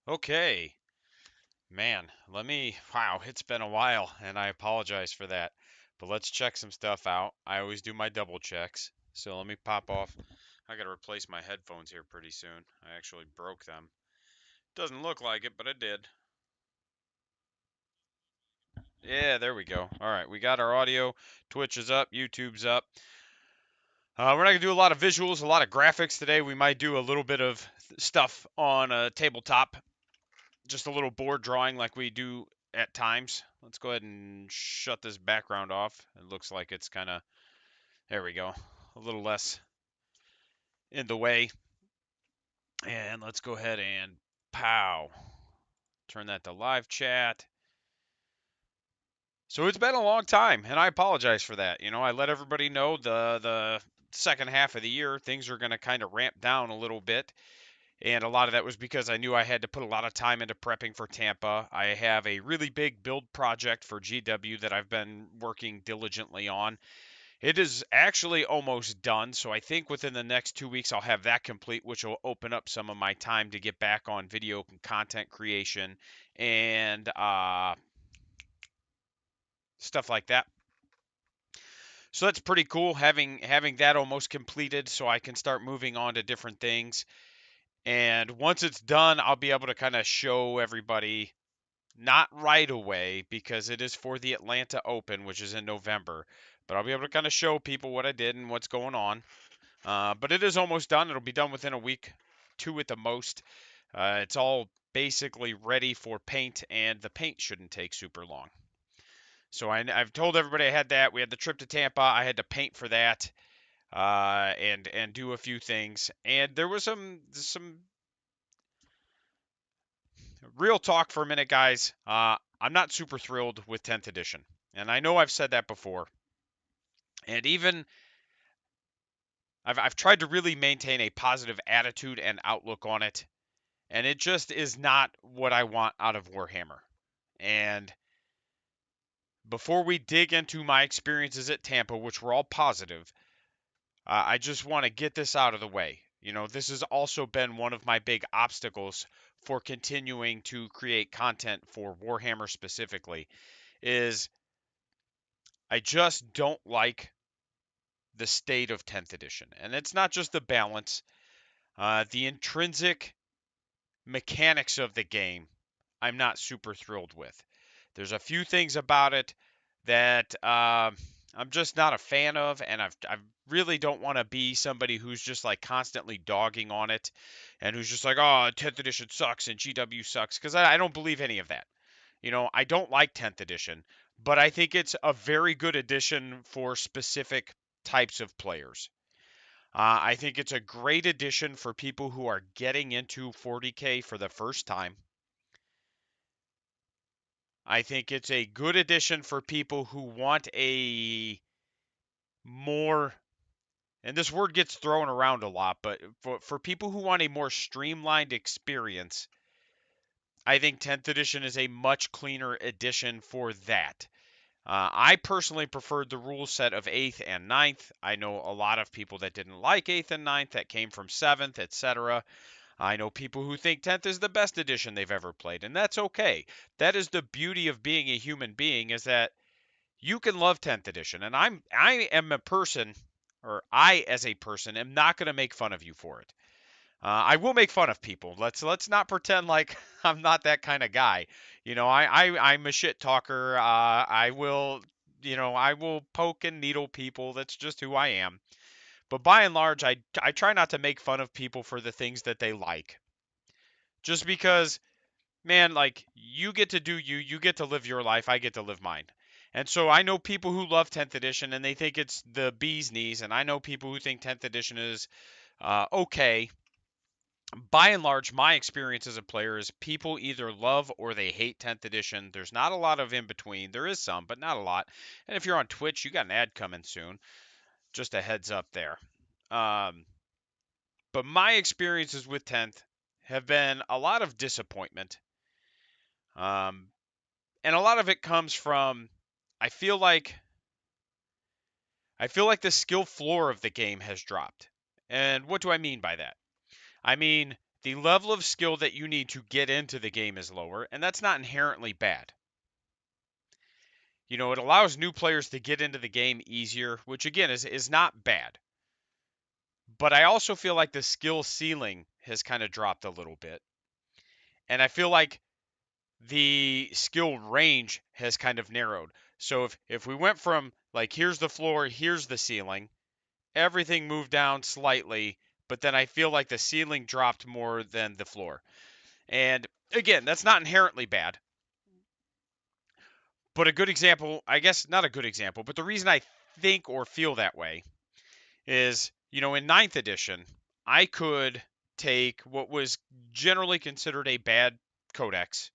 Okay, man, wow, it's been a while, and I apologize for that. But let's check some stuff out. I always do my double checks. So let me pop off. I gotta replace my headphones here pretty soon. I actually broke them. Doesn't look like it, but I did. Yeah, there we go. All right, we got our audio. Twitch is up, YouTube's up. We're not gonna do a lot of visuals, a lot of graphics today. We might do a little bit of stuff on a tabletop, just a little board drawing like we do at times. Let's go ahead and shut this background off. It looks like it's kind of, there we go, a little less in the way. And let's go ahead and pow, turn that to live chat. So it's been a long time, and I apologize for that. I let everybody know the second half of the year things are going to kind of ramp down a little bit. And a lot of that was because I knew I had to put a lot of time into prepping for Tampa. I have a really big build project for GW that I've been working diligently on. It is actually almost done, so I think within the next 2 weeks I'll have that complete, which will open up some of my time to get back on video and content creation and stuff like that. So that's pretty cool having that almost completed, so I can start moving on to different things. And once it's done, I'll be able to kind of show everybody, not right away because it is for the Atlanta Open, which is in November, but I'll be able to kind of show people what I did and what's going on. But it is almost done. It'll be done within a week, two at the most. It's all basically ready for paint, and the paint shouldn't take super long. So I've told everybody I had that. We had the trip to Tampa. I had to paint for that, and do a few things. And there was some real talk for a minute, guys. I'm not super thrilled with 10th edition, and I know I've said that before. And even I've tried to really maintain a positive attitude and outlook on it, and it just is not what I want out of Warhammer. And before we dig into my experiences at Tampa, which were all positive, I just want to get this out of the way. This has also been one of my big obstacles for continuing to create content for Warhammer specifically, is I just don't like the state of 10th edition. And it's not just the balance, the intrinsic mechanics of the game, I'm not super thrilled with. There's a few things about it that I'm just not a fan of, and I really don't want to be somebody who's just like constantly dogging on it and who's just like, oh, 10th edition sucks and GW sucks, because I don't believe any of that. I don't like 10th edition, but I think it's a very good edition for specific types of players. I think it's a great addition for people who are getting into 40k for the first time. I think it's a good addition for people who want a more, and this word gets thrown around a lot, but for people who want a more streamlined experience, I think 10th edition is a much cleaner edition for that. I personally preferred the rule set of 8th and 9th. I know a lot of people that didn't like 8th and 9th that came from 7th, etc. I know people who think 10th is the best edition they've ever played, and that's okay. That is the beauty of being a human being, is that you can love 10th edition, and I am a person, or I as a person am not going to make fun of you for it. I will make fun of people. Let's not pretend like I'm not that kind of guy. I'm a shit talker. I will poke and needle people. That's just who I am. But by and large, I try not to make fun of people for the things that they like. Just because, man, like, you get to do you get to live your life, I get to live mine. And so I know people who love 10th edition and they think it's the bee's knees, and I know people who think 10th edition is okay. By and large, my experience as a player is people either love or they hate 10th edition. There's not a lot of in between. There is some, but not a lot. And if you're on Twitch, you got an ad coming soon. Just a heads up there. Um, but my experiences with 10th have been a lot of disappointment. Um, and a lot of it comes from, I feel like the skill floor of the game has dropped. And what do I mean by that? I mean, the level of skill that you need to get into the game is lower, and that's not inherently bad. It allows new players to get into the game easier, which again is not bad. But I also feel like the skill ceiling has kind of dropped a little bit. And I feel like the skill range has kind of narrowed. So if we went from like here's the floor, here's the ceiling, everything moved down slightly, but then I feel like the ceiling dropped more than the floor. And again, that's not inherently bad. But a good example, I guess not a good example, but the reason I think or feel that way is, in ninth edition, I could take what was generally considered a bad codex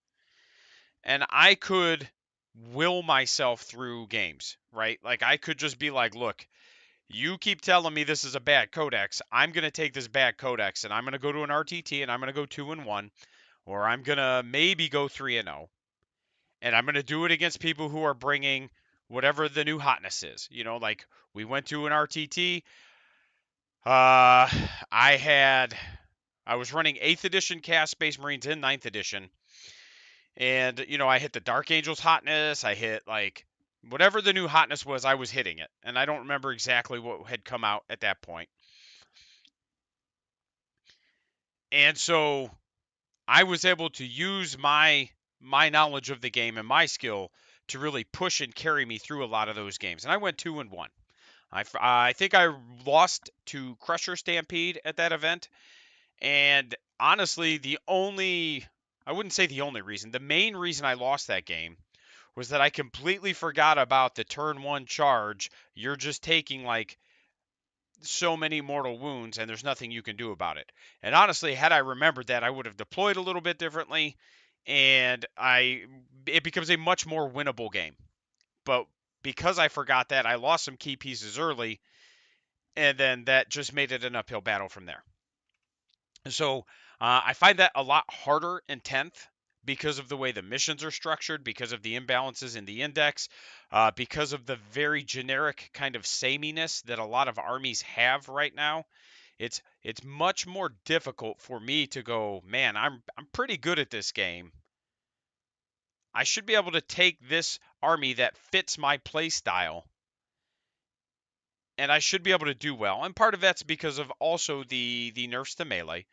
and I could will myself through games, right? Like I could just be like, look, you keep telling me this is a bad codex. I'm going to take this bad codex and I'm going to go to an RTT and I'm going to go 2-1, or I'm going to maybe go 3-0. And I'm going to do it against people who are bringing whatever the new hotness is. Like we went to an RTT. I was running 8th edition cast Space Marines in ninth edition. And, I hit the Dark Angels hotness. I hit like whatever the new hotness was, I was hitting it. And I don't remember exactly what had come out at that point. And so I was able to use my knowledge of the game and my skill to really push and carry me through a lot of those games. And I went 2-1. I think I lost to Crusher Stampede at that event. And honestly, I wouldn't say the only reason, the main reason I lost that game was that I completely forgot about the turn one charge. You're just taking like so many mortal wounds and there's nothing you can do about it. And honestly, had I remembered that, I would have deployed a little bit differently and it becomes a much more winnable game. But because I forgot that, I lost some key pieces early and then that just made it an uphill battle from there. So I find that a lot harder in 10th because of the way the missions are structured, because of the imbalances in the index, because of the very generic kind of sameness that a lot of armies have right now. It's much more difficult for me to go, man, I'm pretty good at this game. I should be able to take this army that fits my play style and I should be able to do well. And part of that's because of also the nerfs to melee.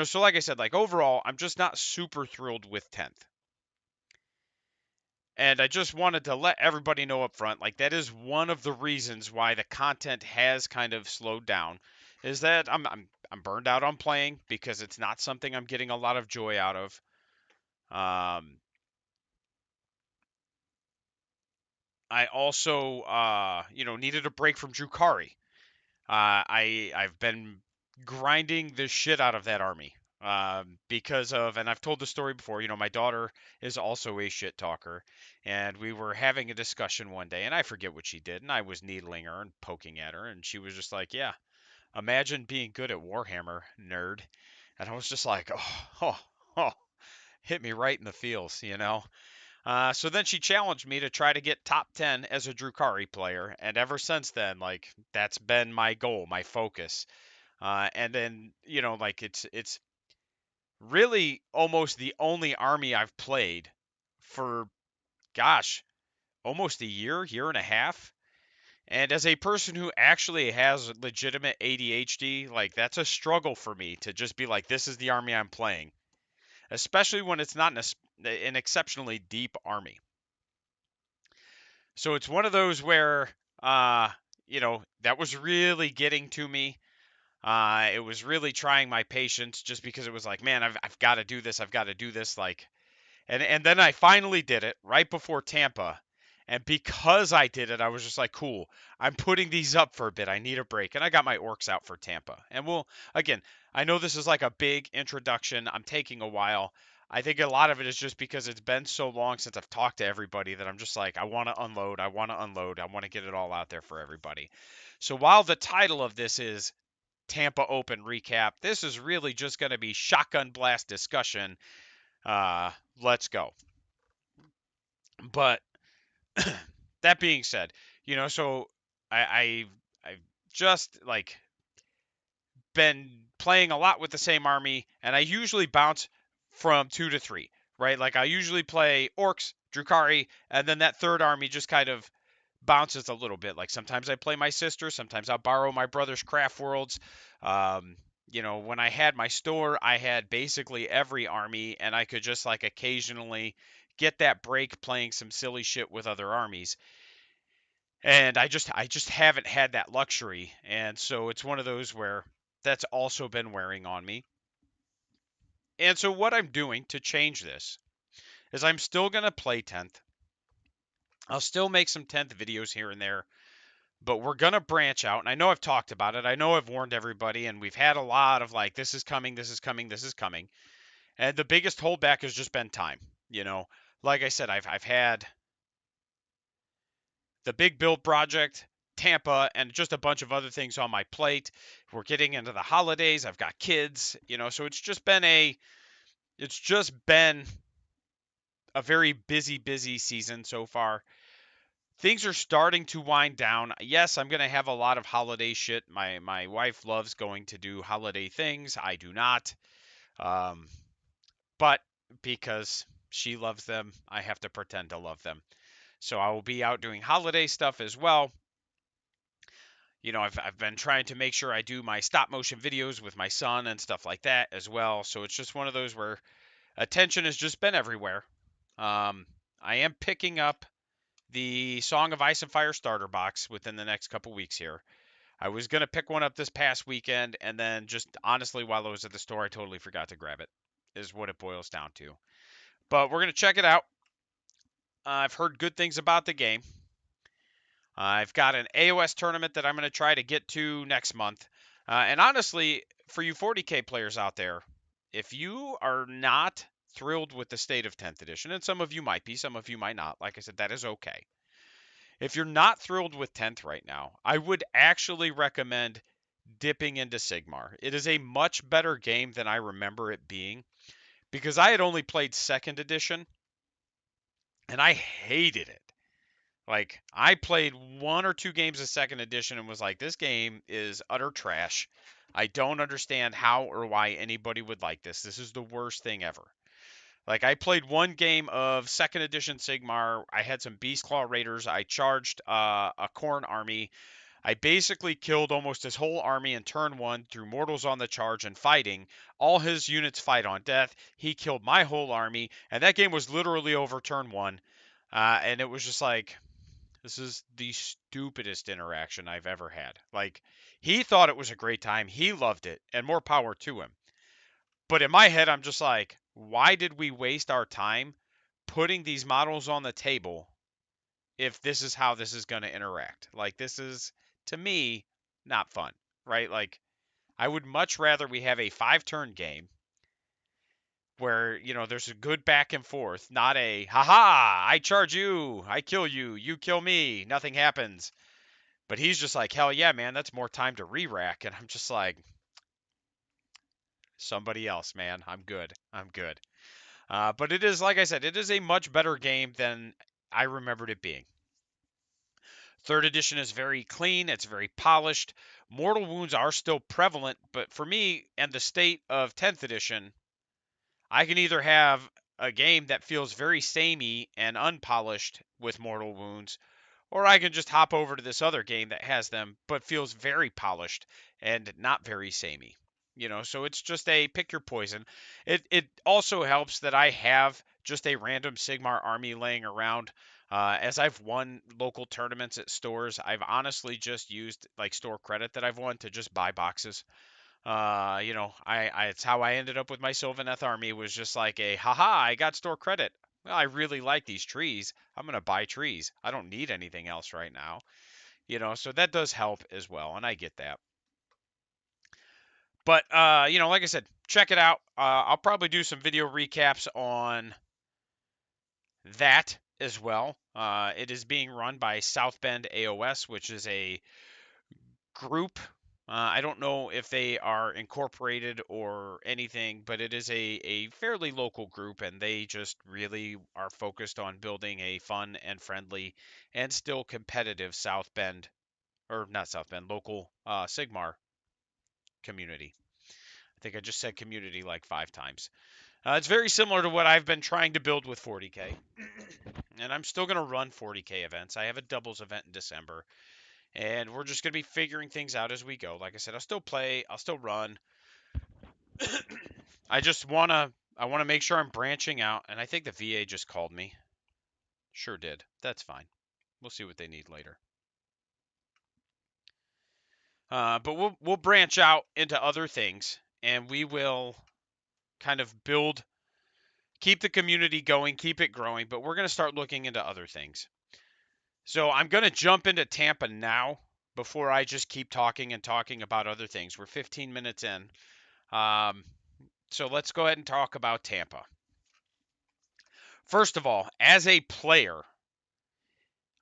So like I said, like overall, I'm just not super thrilled with 10th. And I just wanted to let everybody know up front, like that is one of the reasons why the content has kind of slowed down, is that I'm burned out on playing because it's not something I'm getting a lot of joy out of. I also needed a break from Drukari. I've been grinding the shit out of that army because of, and I've told the story before. My daughter is also a shit talker, and we were having a discussion one day, and I forget what she did, and I was needling her and poking at her, and she was just like, "Yeah, imagine being good at Warhammer, nerd." And I was just like, "Oh, oh, oh, hit me right in the feels." So then she challenged me to try to get top 10 as a Drukari player, and ever since then, like that's been my goal, my focus. And then like it's really almost the only army I've played for, gosh, almost a year and a half. And as a person who actually has legitimate ADHD, like that's a struggle for me to just be like, this is the army I'm playing, especially when it's not an exceptionally deep army. So it's one of those where, that was really getting to me. It was really trying my patience just because it was like, man, I've got to do this. I've got to do this. Like, and then I finally did it right before Tampa. And because I did it, I was just like, cool, I'm putting these up for a bit. I need a break. And I got my orcs out for Tampa. And again, I know this is like a big introduction. I'm taking a while. I think a lot of it is just because it's been so long since I've talked to everybody that I'm just like, I want to unload. I want to unload. I want to get it all out there for everybody. So while the title of this is Tampa Open recap, this is really just going to be shotgun blast discussion. Let's go. But that being said, so I've just like been playing a lot with the same army, and I usually bounce from 2 to 3, right? Like I usually play orcs, Drukhari, and then that third army just kind of bounces a little bit. Like sometimes I play my sister, sometimes I'll borrow my brother's craft worlds. Um, when I had my store, I had basically every army, and I could just like occasionally get that break playing some silly shit with other armies. And I just haven't had that luxury, and so it's one of those where that's also been wearing on me. And so what I'm doing to change this is I'm still going to play 10th. I'll still make some 10th videos here and there, but we're going to branch out. And I know I've talked about it. I know I've warned everybody, and we've had a lot of like, this is coming, this is coming, this is coming. And the biggest holdback has just been time. You know, like I said, I've had the big build project, Tampa, and just a bunch of other things on my plate. We're getting into the holidays. I've got kids, so it's just been a very busy season so far. Things are starting to wind down. Yes, I'm going to have a lot of holiday shit. My wife loves going to do holiday things. I do not. Um, but because she loves them, I have to pretend to love them. So I will be out doing holiday stuff as well. I've been trying to make sure I do my stop motion videos with my son and stuff like that as well. So it's just one of those where attention has just been everywhere. I am picking up the Song of Ice and Fire starter box within the next couple weeks here. I was going to pick one up this past weekend, and then just honestly, while I was at the store, I totally forgot to grab it, is what it boils down to. But we're going to check it out. I've heard good things about the game. I've got an AOS tournament that I'm going to try to get to next month. And honestly, for you 40k players out there, if you are not thrilled with the state of 10th edition, and some of you might be, some of you might not, like I said, that is okay. If you're not thrilled with 10th right now, I would actually recommend dipping into Sigmar. It is a much better game than I remember it being because I had only played 2nd edition and I hated it. Like, I played 1 or 2 games of 2nd edition and was like, this game is utter trash. I don't understand how or why anybody would like this. This is the worst thing ever. Like, I played 1 game of 2nd edition Sigmar. I had some Beast Claw Raiders. I charged a Khorne army. I basically killed almost his whole army in turn 1 through mortals on the charge and fighting. All his units fight on death. He killed my whole army, and that game was literally over turn 1. And it was just like, this is the stupidest interaction I've ever had. Like, he thought it was a great time. He loved it, and more power to him. But in my head, I'm just like, why did we waste our time putting these models on the table if this is how this is going to interact? Like, this is, to me, not fun, right? Like, I would much rather we have a 5 turn game where, there's a good back and forth, not a, haha, I charge you, I kill you, you kill me, nothing happens. But he's just like, hell yeah, man, that's more time to re-rack. And I'm just like, somebody else, man. I'm good. I'm good. But it is, like I said, it is a much better game than I remembered it being. 3rd edition is very clean. It's very polished. Mortal wounds are still prevalent, but for me and the state of 10th edition, I can either have a game that feels very samey and unpolished with mortal wounds, or I can just hop over to this other game that has them, but feels very polished and not very samey. So it's just a pick your poison. It also helps that I have just a random Sigmar army laying around. As I've won local tournaments at stores, I've honestly just used like store credit that I've won to just buy boxes. I it's how I ended up with my Sylvaneth army, was just like a haha, I got store credit. Well, I really like these trees. I'm gonna buy trees. I don't need anything else right now. So that does help as well, and I get that. But like I said, check it out. I'll probably do some video recaps on that as well. It is being run by South Bend AOS, which is a group. I don't know if they are incorporated or anything, but it is a fairly local group, and they just really are focused on building a fun and friendly and still competitive South Bend, or not South Bend, local Sigmar community. I think I just said community like 5 times. It's very similar to what I've been trying to build with 40k, and I'm still going to run 40k events. I have a doubles event in December, and we're just going to be figuring things out as we go. Like I said, I'll still play, I'll still run. I want to make sure I'm branching out, and I think the VA just called me. Sure did. That's fine. We'll see what they need later. But we'll branch out into other things, and we will kind of build, keep the community going, keep it growing. But we're going to start looking into other things. So I'm going to jump into Tampa now before I just keep talking and talking about other things. We're 15 minutes in. So let's go ahead and talk about Tampa. First of all, as a player,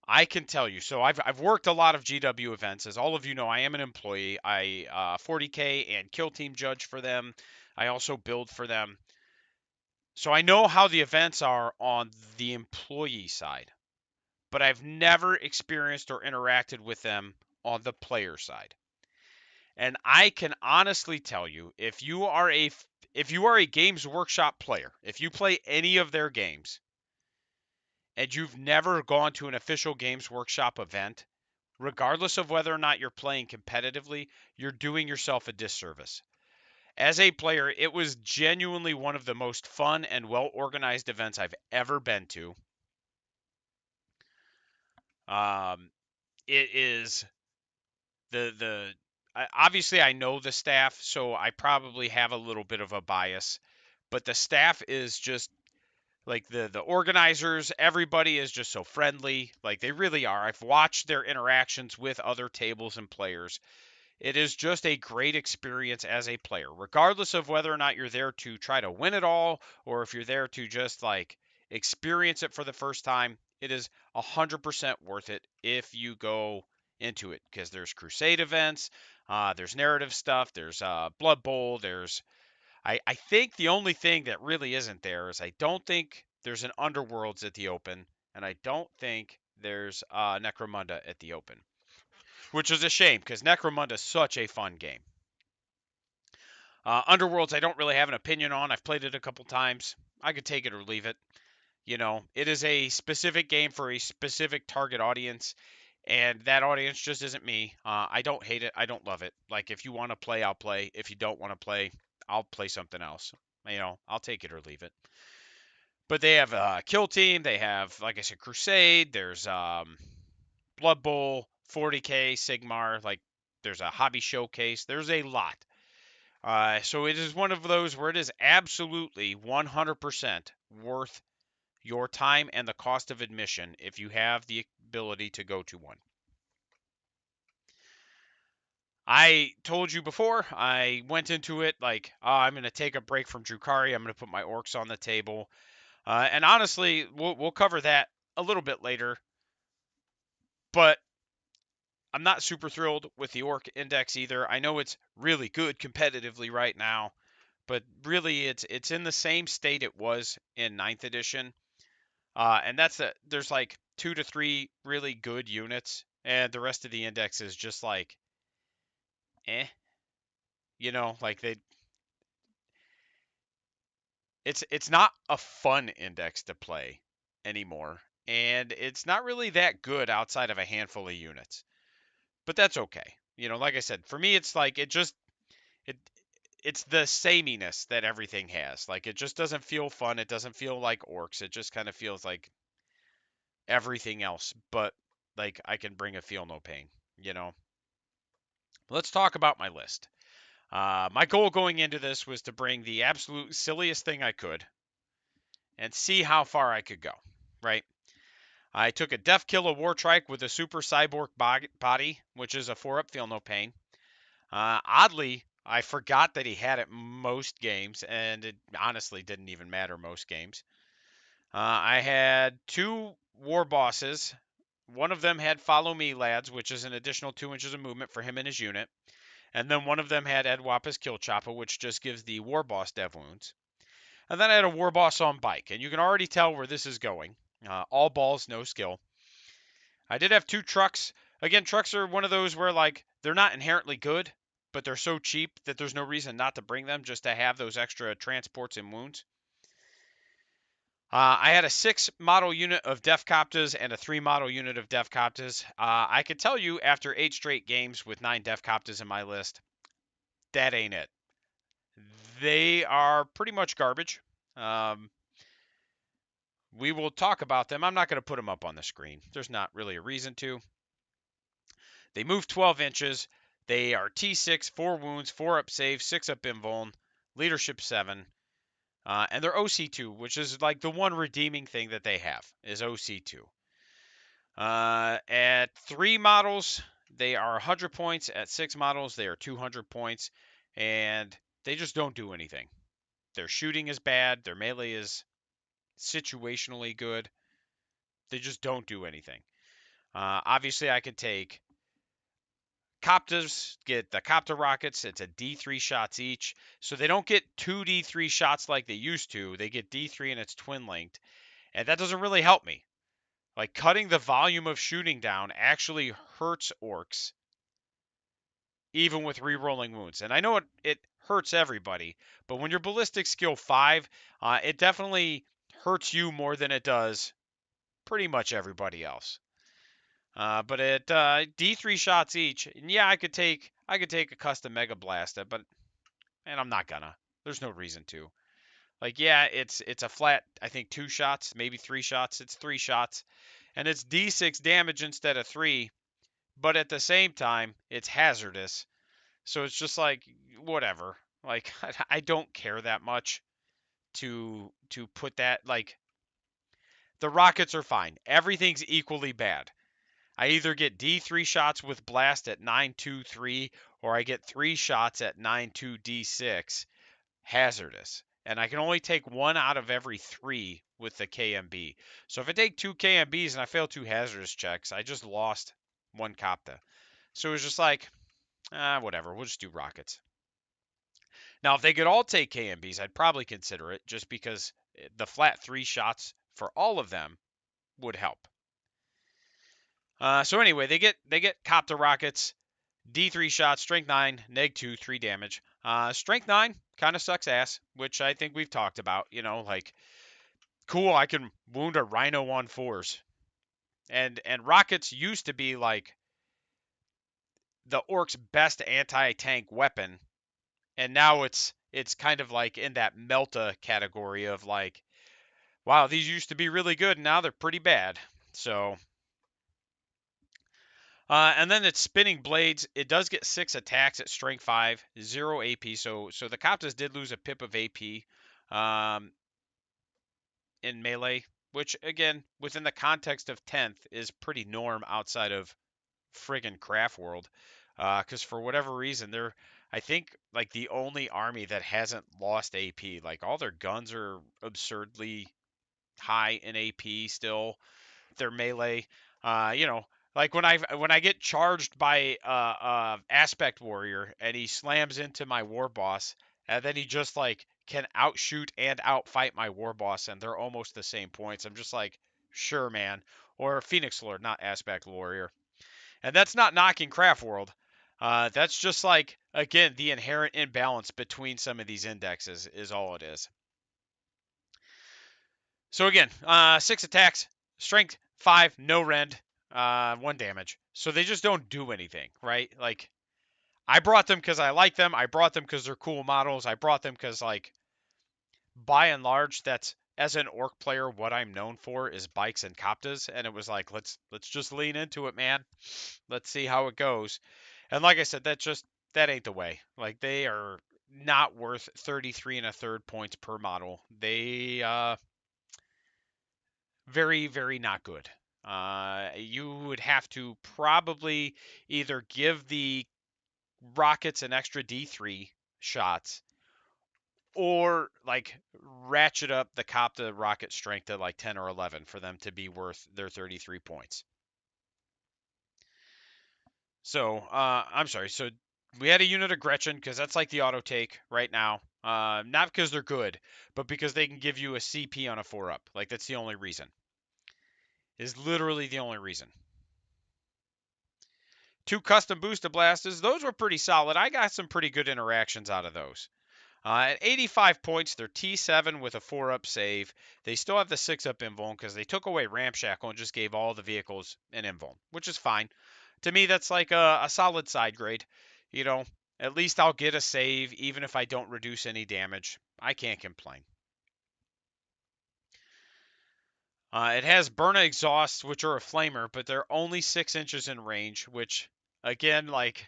I can tell you. So I've worked a lot of GW events. As all of you know, I am an employee. I 40k and kill team judge for them. I also build for them. So I know how the events are on the employee side, but I've never experienced or interacted with them on the player side. And I can honestly tell you, if you are a Games Workshop player, if you play any of their games and you've never gone to an official Games Workshop event, regardless of whether or not you're playing competitively, you're doing yourself a disservice. As a player, it was genuinely one of the most fun and well organized events I've ever been to. It is the obviously I know the staff, so I probably have a little bit of a bias, but the staff is just like the organizers, everybody is just so friendly. Like they really are. I've watched their interactions with other tables and players. It is just a great experience as a player, regardless of whether or not you're there to try to win it all or if you're there to just like experience it for the first time. It is 100% worth it if you go into it because there's crusade events, there's narrative stuff, there's Blood Bowl, there's I think the only thing that really isn't there is I don't think there's an Underworlds at the Open, and I don't think there's Necromunda at the Open, which is a shame because Necromunda is such a fun game. Underworlds, I don't really have an opinion on. I've played it a couple times. I could take it or leave it. You know, it is a specific game for a specific target audience, and that audience just isn't me. I don't hate it. I don't love it. Like, if you want to play, I'll play. If you don't want to play, I'll play something else. You know, I'll take it or leave it. But they have Kill Team. They have, like I said, Crusade. There's Blood Bowl, 40k, Sigmar. Like, there's a hobby showcase. There's a lot. So it is one of those where it is absolutely 100% worth your time and the cost of admission if you have the ability to go to one. I told you before, I went into it like, I'm going to take a break from Drukhari. I'm going to put my orcs on the table. And honestly, we'll cover that a little bit later. But I'm not super thrilled with the orc index either. I know it's really good competitively right now, but really it's in the same state it was in ninth edition. And there's like 2 to 3 really good units, and the rest of the index is just like, eh, like it's not a fun index to play anymore, and it's not really that good outside of a handful of units. But that's okay. Like I said, for me, it's like it it's the sameness that everything has. Like it just doesn't feel fun. It doesn't feel like orcs. It just kind of feels like everything else. But like I can bring a feel no pain. You know. Let's talk about my list. My goal going into this was to bring the absolute silliest thing I could and see how far I could go. Right. I took a Death Killer War Trike with a Super Cyborg body, which is a 4-up Feel No Pain. Oddly, I forgot that he had it most games, and it honestly didn't even matter most games. I had 2 war bosses. One of them had Follow Me Lads, which is an additional 2 inches of movement for him and his unit. And then one of them had Edwapa's Kill Chopper, which just gives the war boss dev wounds. And then I had a war boss on bike, and you can already tell where this is going. All balls, no skill. I did have 2 trucks. Again, trucks are one of those where like they're not inherently good, but they're so cheap that there's no reason not to bring them just to have those extra transports and wounds. I had a 6 model unit of Def Coptas and a 3 model unit of Def Coptas. I could tell you after 8 straight games with 9 Def Coptas in my list, that ain't it. They are pretty much garbage. Um, we will talk about them. I'm not going to put them up on the screen. There's not really a reason to. They move 12 inches. They are T6, 4 wounds, 4 up save, 6 up invuln, leadership 7. And they're OC2, which is like the one redeeming thing that they have is OC2. At 3 models, they are 100 points. At 6 models, they are 200 points. And they just don't do anything. Their shooting is bad. Their melee is situationally good. They just don't do anything. Obviously, I could take Copters, get the Copter rockets. It's a D3 shots each. So they don't get 2 D3 shots like they used to. They get D3 and it's twin linked. And that doesn't really help me. Like cutting the volume of shooting down actually hurts orcs, even with re-rolling wounds. And I know it hurts everybody, but when you're ballistic skill 5, it definitely hurts you more than it does pretty much everybody else. But at D3 shots each, and yeah, I could take a custom Mega Blaster, but and I'm not gonna. There's no reason to. Like, yeah, it's a flat, I think 2 shots, maybe 3 shots. It's 3 shots, and it's D6 damage instead of 3. But at the same time, it's hazardous, so it's just like whatever. Like I don't care that much to put that. Like the rockets are fine. Everything's equally bad. I either get D3 shots with blast at 923 or I get 3 shots at 92 D6 hazardous. And I can only take 1 out of every 3 with the KMB. So if I take 2 KMBs and I fail 2 hazardous checks, I just lost 1 Copta. So it was just like, whatever, we'll just do rockets. Now, if they could all take KMBs, I'd probably consider it just because the flat 3 shots for all of them would help. So anyway, they get Copter rockets, D3 shots, strength 9, neg 2, 3 damage. Strength 9 kind of sucks ass, which I think we've talked about. You know, like cool, I can wound a rhino on 4s, and rockets used to be like the orc's best anti-tank weapon, and now it's kind of like in that melta category of like, wow, these used to be really good, and now they're pretty bad. So. And then it's spinning blades. It does get 6 attacks at strength 5, 0 AP. So the Coptas did lose a pip of AP in melee, which again, within the context of 10th, is pretty norm outside of friggin' Craft World. Because for whatever reason, they're, I think, like the only army that hasn't lost AP. Like all their guns are absurdly high in AP still. Their melee. You know, like when I get charged by aspect warrior and he slams into my war boss, and then he just like can outshoot and outfight my war boss, and they're almost the same points. I'm just like, sure, man. Or Phoenix Lord, not aspect warrior, and that's not knocking Craft World. That's just like again the inherent imbalance between some of these indexes is all it is. So again, 6 attacks, strength 5, no rend, 1 damage. So they just don't do anything, right? Like, I brought them because I like them. I brought them because they're cool models. I brought them because, like, by and large, that's, as an orc player, what I'm known for is bikes and Coptas. And it was like, let's just lean into it, man. Let's see how it goes. And like I said, that ain't the way. Like, they are not worth 33 and a third points per model. They, very, very not good. You would have to probably either give the rockets an extra D3 shots or like ratchet up the Copta rocket strength to like 10 or 11 for them to be worth their 33 points. So, I'm sorry. So we had a unit of Gretchen because that's like the auto take right now. Not because they're good, but because they can give you a CP on a 4-up. Like, that's the only reason. Is literally the only reason. 2 custom boosted blasters. Those were pretty solid. I got some pretty good interactions out of those. At 85 points, they're T7 with a 4-up save. They still have the 6-up invuln because they took away Ramshackle and just gave all the vehicles an invuln, which is fine. To me, that's like a solid side grade. You know, at least I'll get a save even if I don't reduce any damage. I can't complain. It has Burna exhausts, which are a flamer, but they're only 6 inches in range, which, again, like,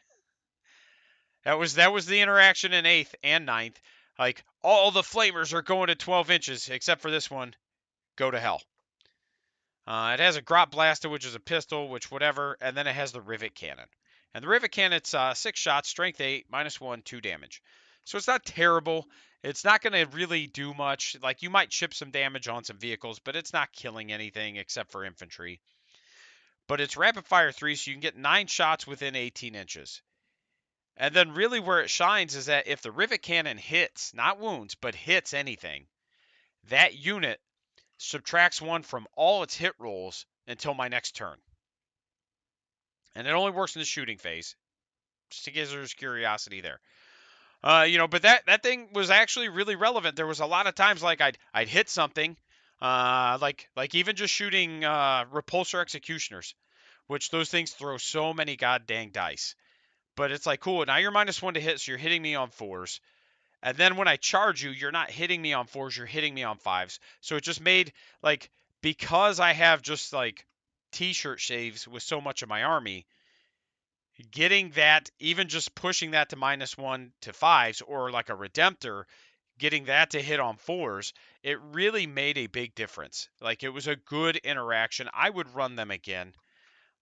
that was the interaction in 8th and ninth. Like, all the flamers are going to 12 inches, except for this one. Go to hell. It has a Grot Blaster, which is a pistol, which whatever, and then it has the Rivet Cannon. And the Rivet Cannon's 6 shots, strength 8, -1, 2 damage. So it's not terrible. It's not going to really do much. Like, you might chip some damage on some vehicles, but it's not killing anything except for infantry. But it's rapid fire 3, so you can get 9 shots within 18 inches. And then really where it shines is that if the Rivet Cannon hits, not wounds, but hits anything, that unit subtracts 1 from all its hit rolls until my next turn. And it only works in the shooting phase. Just in case there's curiosity there. But that thing was actually really relevant. There was a lot of times like I'd hit something, like even just shooting repulsor executioners, which those things throw so many goddamn dice. But it's like, cool, now you're -1 to hit, so you're hitting me on 4s. And then when I charge you, you're not hitting me on 4s, you're hitting me on 5s. So it just made, like, because I have just, like, t-shirt shaves with so much of my army, getting that, even just pushing that to -1 to 5s, or like a Redemptor, getting that to hit on 4s, it really made a big difference. Like, it was a good interaction. I would run them again.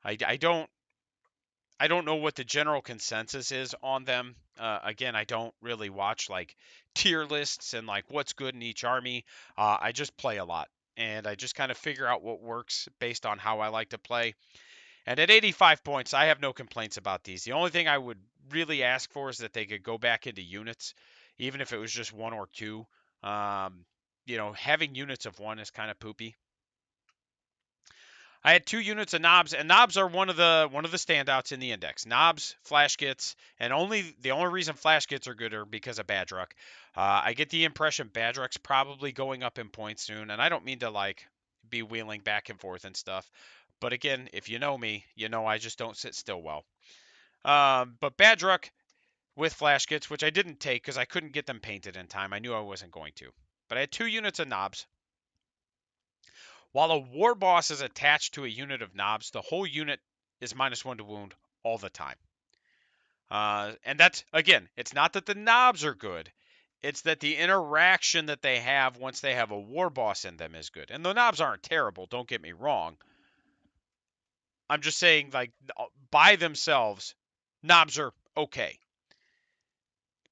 I don't know what the general consensus is on them. Again, I don't really watch like tier lists and like what's good in each army. I just play a lot and I just kind of figure out what works based on how I like to play. And at 85 points, I have no complaints about these. The only thing I would really ask for is that they could go back into units, even if it was just 1 or 2. Having units of 1 is kind of poopy. I had 2 units of knobs, and knobs are one of the standouts in the index. Knobs, flash kits, and the only reason flash kits are good are because of Badruck. I get the impression Badruck's probably going up in points soon, and I don't mean to like be wheeling back and forth and stuff. But again, if you know me, you know I just don't sit still well. But Badruck with flash kits, which I didn't take because I couldn't get them painted in time. I knew I wasn't going to. But I had 2 units of knobs. While a war boss is attached to a unit of knobs, the whole unit is -1 to wound all the time. And that's, again, it's not that the knobs are good. It's that the interaction that they have once they have a war boss in them is good. And the knobs aren't terrible, don't get me wrong. I'm just saying, like, by themselves, knobs are okay.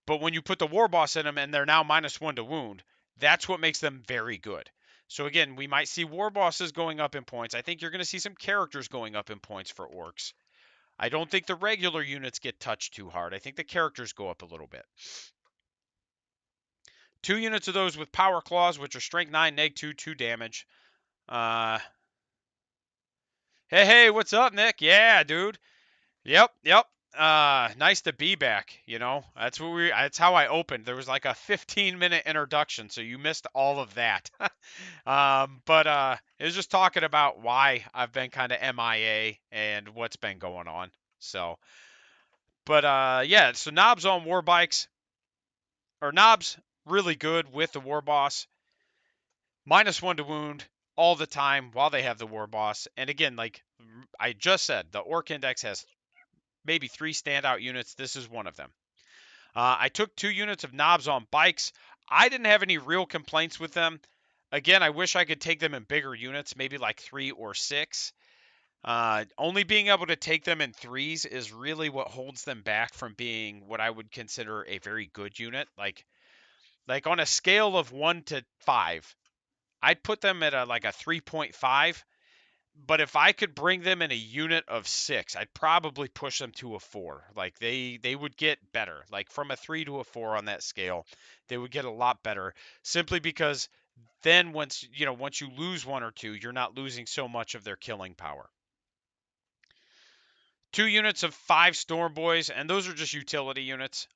But when you put the war boss in them and they're now -1 to wound, that's what makes them very good. So again, we might see war bosses going up in points. I think you're going to see some characters going up in points for orcs. I don't think the regular units get touched too hard. I think the characters go up a little bit. 2 units of those with power claws, which are strength 9, -2, 2 damage. Hey, what's up, Nick? Yeah, dude. Yep. Nice to be back. That's how I opened. There was like a 15-minute introduction, so you missed all of that. But it was just talking about why I've been kind of MIA and what's been going on. So, but yeah, so knobs on war bikes, or knobs really good with the war boss. -1 to wound all the time while they have the war boss. And again, like I just said, the orc index has maybe 3 standout units. This is one of them. I took 2 units of knobs on bikes. I didn't have any real complaints with them. Again, I wish I could take them in bigger units, maybe like 3 or 6. Only being able to take them in 3s is really what holds them back from being what I would consider a very good unit. Like on a scale of 1 to 5, I'd put them at a 3.5. But if I could bring them in a unit of 6, I'd probably push them to a 4. Like they would get better. Like from a 3 to a 4 on that scale, they would get a lot better simply because then once you lose 1 or 2, you're not losing so much of their killing power. 2 units of 5 Storm Boys, and those are just utility units.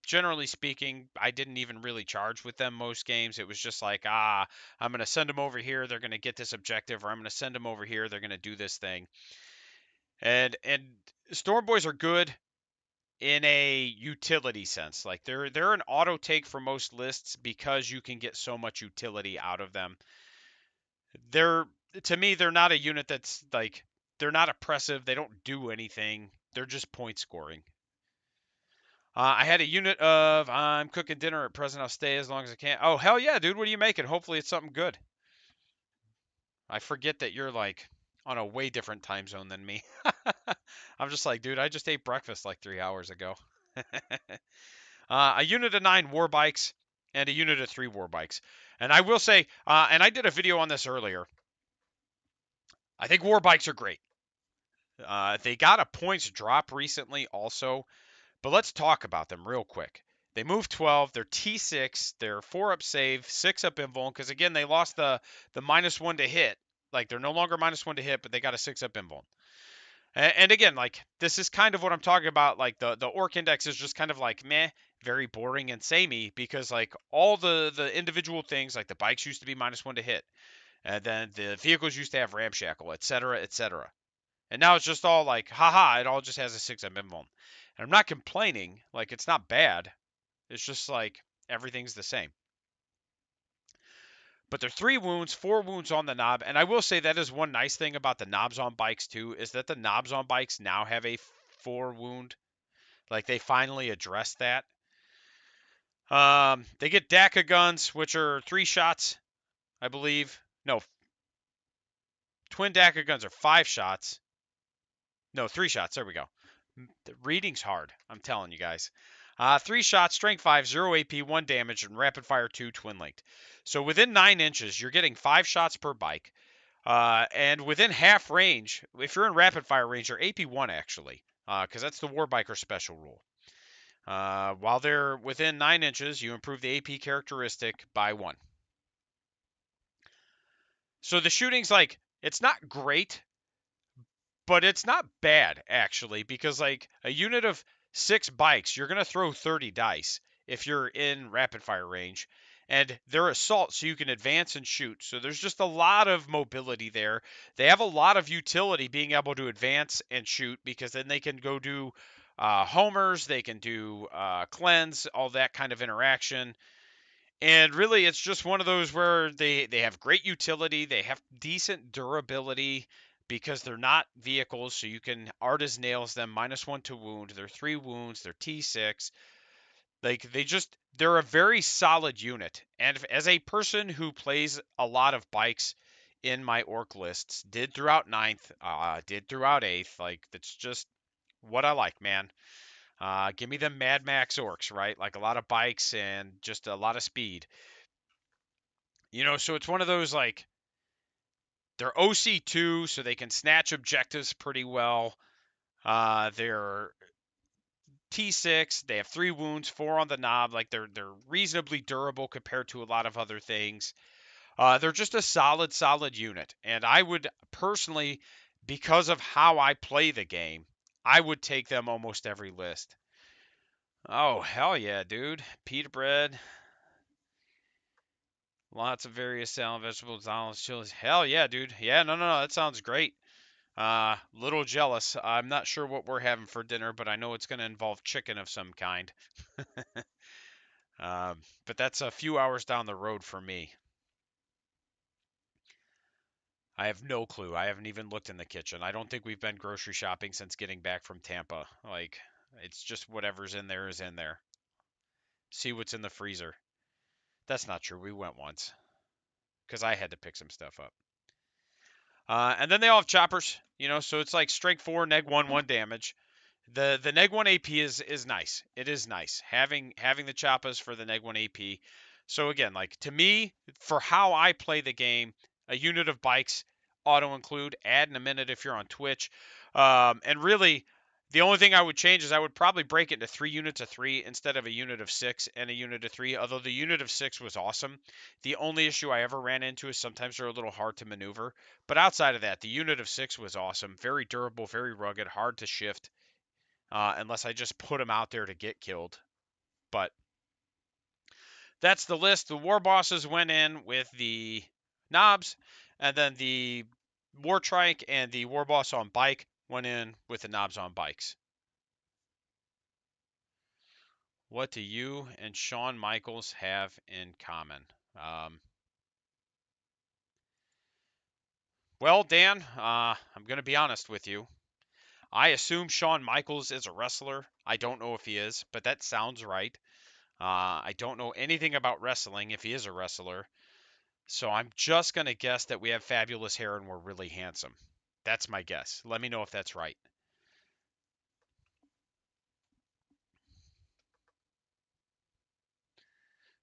Generally speaking, I didn't even really charge with them most games. It was just like, I'm going to send them over here, they're going to get this objective, or I'm going to send them over here, they're going to do this thing. And Storm Boys are good in a utility sense. Like they're an auto take for most lists because you can get so much utility out of them. They're to me they're not a unit that's like they're not oppressive. They don't do anything. They're just point scoring. I had a unit of I'm cooking dinner at present. I'll stay as long as I can. Oh hell yeah, dude! What are you making? Hopefully it's something good. I forget that you're like on a way different time zone than me. I'm just like, dude, I just ate breakfast like 3 hours ago. A unit of 9 war bikes and a unit of 3 war bikes. And I will say, and I did a video on this earlier. I think war bikes are great. They got a points drop recently also, but let's talk about them real quick. They move 12. They're T6. They're 4 up save, 6 up invuln. Because again, they lost the -1 to hit. Like they're no longer -1 to hit, but they got a 6 up invuln. And again, like this is kind of what I'm talking about. Like the orc index is just kind of like meh, very boring and samey because like all the individual things like the bikes used to be -1 to hit, and then the vehicles used to have ramshackle, etc., etc. And now it's just all like, haha, it all just has a 6 invuln. And I'm not complaining, like it's not bad. It's just like everything's the same. But they're 3 wounds, 4 wounds on the knob, and I will say that is one nice thing about the knobs on bikes too, is that the knobs on bikes now have a 4 wound. Like they finally addressed that. They get DACA guns, which are 3 shots, I believe. No, twin DACA guns are 5 shots. No, 3 shots. There we go. The reading's hard. I'm telling you guys. 3 shots, strength 5, 0 AP, 1 damage, and rapid fire 2 twin linked. So within 9 inches, you're getting 5 shots per bike. And within half range, if you're in rapid fire range, you're AP 1 actually, because that's the Warbiker special rule. While they're within 9 inches, you improve the AP characteristic by 1. So the shooting's like, it's not great, but it's not bad actually, because like a unit of 6 bikes, you're gonna throw 30 dice if you're in rapid fire range, and they're assault, so you can advance and shoot. So there's just a lot of mobility there. They have a lot of utility being able to advance and shoot because then they can go do homers, they can do cleanse, all that kind of interaction. And really, it's just one of those where they have great utility, they have decent durability because they're not vehicles, so you can artist nails them -1 to wound. They're 3 wounds, they're T6. Like they're a very solid unit. And as a person who plays a lot of bikes in my orc lists, did throughout 9th, did throughout 8th, like that's just what I like, man. Give me the Mad Max orcs, right? Like a lot of bikes and just a lot of speed. So it's one of those like they're OC2, so they can snatch objectives pretty well. They're T6. They have 3 wounds, 4 on the knob. Like they're reasonably durable compared to a lot of other things. They're just a solid unit, and I would personally, because of how I play the game, I would take them almost every list. Oh hell yeah, dude! Pita bread. Lots of various salad, vegetables, olives, chilies. Hell yeah, dude. Yeah, no, that sounds great. Little jealous. I'm not sure what we're having for dinner, but I know it's going to involve chicken of some kind. But that's a few hours down the road for me. I have no clue. I haven't even looked in the kitchen. I don't think we've been grocery shopping since getting back from Tampa. Like, it's just whatever's in there is in there. See what's in the freezer. That's not true. We went once because I had to pick some stuff up. And then they all have choppers, so it's like strength 4, neg 1, 1 damage. The neg 1 AP is nice. It is nice having the choppers for the neg 1 AP. So again, like to me, for how I play the game, a unit of bikes auto include, add in a minute if you're on Twitch. And really The only thing I would change is I would probably break it into 3 units of 3 instead of a unit of 6 and a unit of 3. Although the unit of 6 was awesome. The only issue I ever ran into is sometimes they're a little hard to maneuver. But outside of that, the unit of 6 was awesome. Very durable, very rugged, hard to shift. Unless I just put them out there to get killed. But that's the list. The war bosses went in with the knobs, and then the war trike and the war boss on bike went in with the knobs on bikes. What do you and Shawn Michaels have in common? Well, Dan, I'm going to be honest with you. I assume Shawn Michaels is a wrestler. I don't know if he is, but that sounds right. I don't know anything about wrestling if he is a wrestler. So I'm just going to guess that we have fabulous hair and we're really handsome. That's my guess. Let me know if that's right.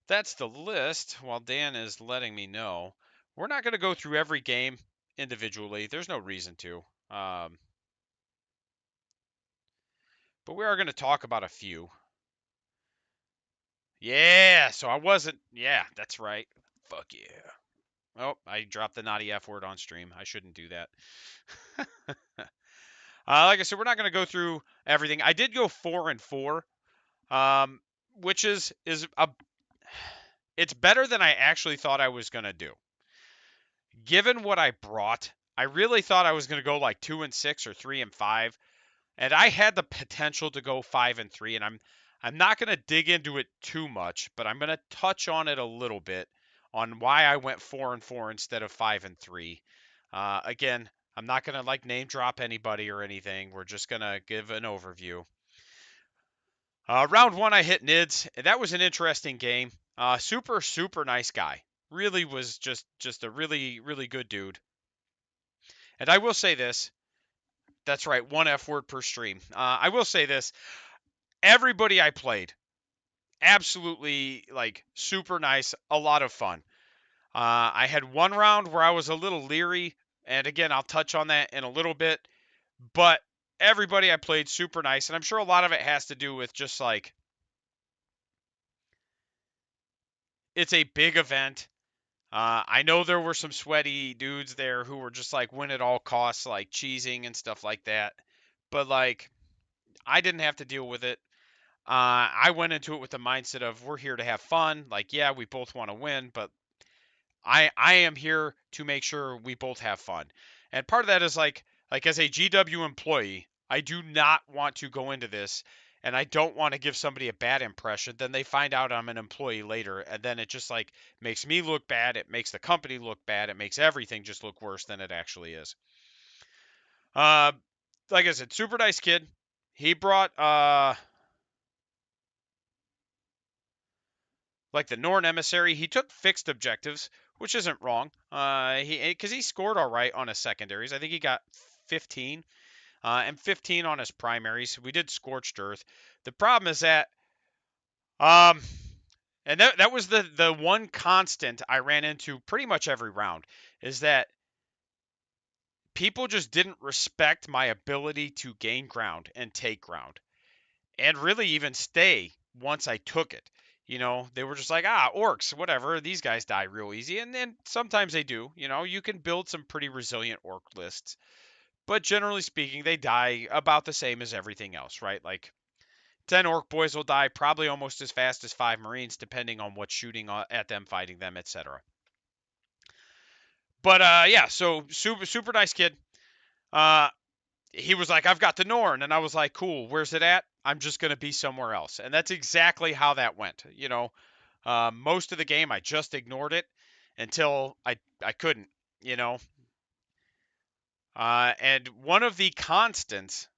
That's the list while Dan is letting me know. We're not going to go through every game individually. There's no reason to. But we are going to talk about a few. Yeah, so I wasn't. Yeah, that's right. Fuck yeah. Oh, I dropped the naughty F word on stream. I shouldn't do that. Like I said, we're not going to go through everything. I did go 4-4, which is a. It's better than I actually thought I was going to do. Given what I brought, I really thought I was going to go like 2-6 or 3-5, and I had the potential to go 5-3. And I'm not going to dig into it too much, but I'm going to touch on it a little bit on why I went 4-4 instead of 5-3. Again, I'm not going to like name drop anybody or anything. We're just going to give an overview. Round 1, I hit Nids. That was an interesting game. Super nice guy. Really was just a really good dude. And I will say this. That's right, one F word per stream. I will say this. Everybody I played, absolutely like super nice, a lot of fun. I had one round where I was a little leery, and again, I'll touch on that in a little bit. But everybody I played super nice, and I'm sure a lot of it has to do with just like it's a big event. I know there were some sweaty dudes there who were just like win at all costs, like cheesing and stuff like that. But like, I didn't have to deal with it. I went into it with the mindset of we're here to have fun. Like, yeah, we both want to win, but I am here to make sure we both have fun. And part of that is like as a GW employee, I do not want to go into this and I don't want to give somebody a bad impression. Then they find out I'm an employee later and then it just like makes me look bad, it makes the company look bad, it makes everything just look worse than it actually is. Uh like I said, super nice kid. He brought like the Norn emissary, he took fixed objectives, which isn't wrong. He scored all right on his secondaries. I think he got 15, and 15 on his primaries. We did scorched earth. The problem is that, um, and that was the one constant I ran into pretty much every round is that people just didn't respect my ability to gain ground and take ground and really even stay once I took it. You know, they were just like, orcs, whatever. These guys die real easy. And then sometimes they do. You know, you can build some pretty resilient orc lists. But generally speaking, they die about the same as everything else, right? Like 10 orc boys will die probably almost as fast as 5 marines, depending on what's shooting at them, fighting them, etc. But yeah, so super nice kid. Uh, he was like, I've got the Norn. And I was like, cool, where's it at? I'm just going to be somewhere else. And that's exactly how that went. You know, most of the game, I just ignored it until I couldn't, you know. And one of the constants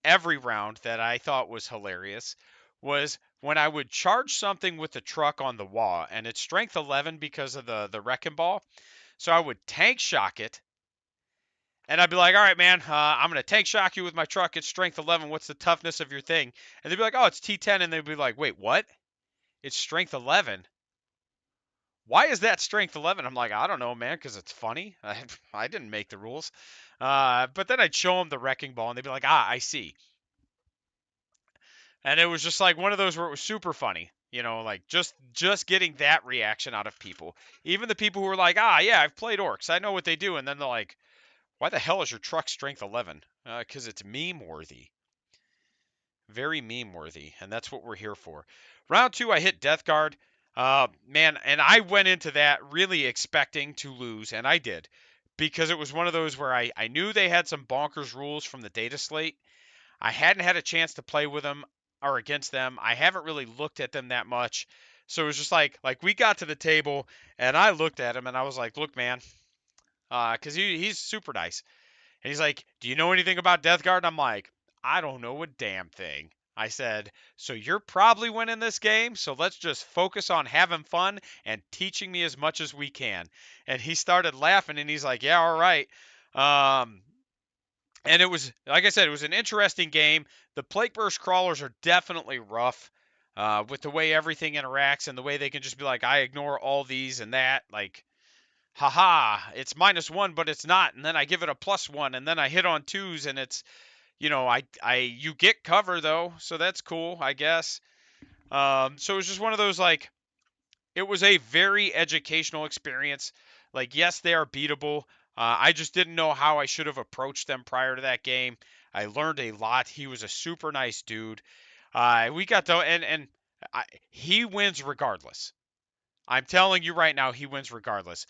every round that I thought was hilarious was when I would charge something with the truck on the wall, and it's strength 11 because of the wrecking ball. So I would tank shock it, and I'd be like, all right, man, I'm going to tank shock you with my truck. It's strength 11. What's the toughness of your thing? And they'd be like, oh, it's T10. And they'd be like, wait, what? It's strength 11. Why is that strength 11? I'm like, I don't know, man, because it's funny. I didn't make the rules. But then I'd show them the wrecking ball, and they'd be like, I see. And it was just like one of those where it was super funny. Like just getting that reaction out of people. Even the people who were like, "Ah, yeah, I've played orcs. I know what they do." And then they're like, "Why the hell is your truck strength 11?" Because it's meme worthy. Very meme worthy, and that's what we're here for. Round 2, I hit Death Guard. Man, and I went into that really expecting to lose, and I did. Because it was one of those where I knew they had some bonkers rules from the data slate. I hadn't had a chance to play with them or against them. I haven't really looked at them that much. So it was just like we got to the table and I looked at him and I was like, "Look, man, because he's super nice." And he's like, "Do you know anything about Death Guard?" And I'm like, "I don't know a damn thing." I said, "So you're probably winning this game, so let's just focus on having fun and teaching me as much as we can." And he started laughing and he's like, "Yeah, all right." Um, and it was, like I said, it was an interesting game. The Plague Burst crawlers are definitely rough with the way everything interacts and the way they can just be like, I ignore all these and that. Like, haha, it's -1, but it's not. And then I give it a +1, and then I hit on twos, and it's, you get cover though, so that's cool, I guess. So it was just one of those like, it was a very educational experience. Like, yes, they are beatable. I just didn't know how I should have approached them prior to that game. I learned a lot. He was a super nice dude. We got to, and he wins regardless. I'm telling you right now, he wins regardless.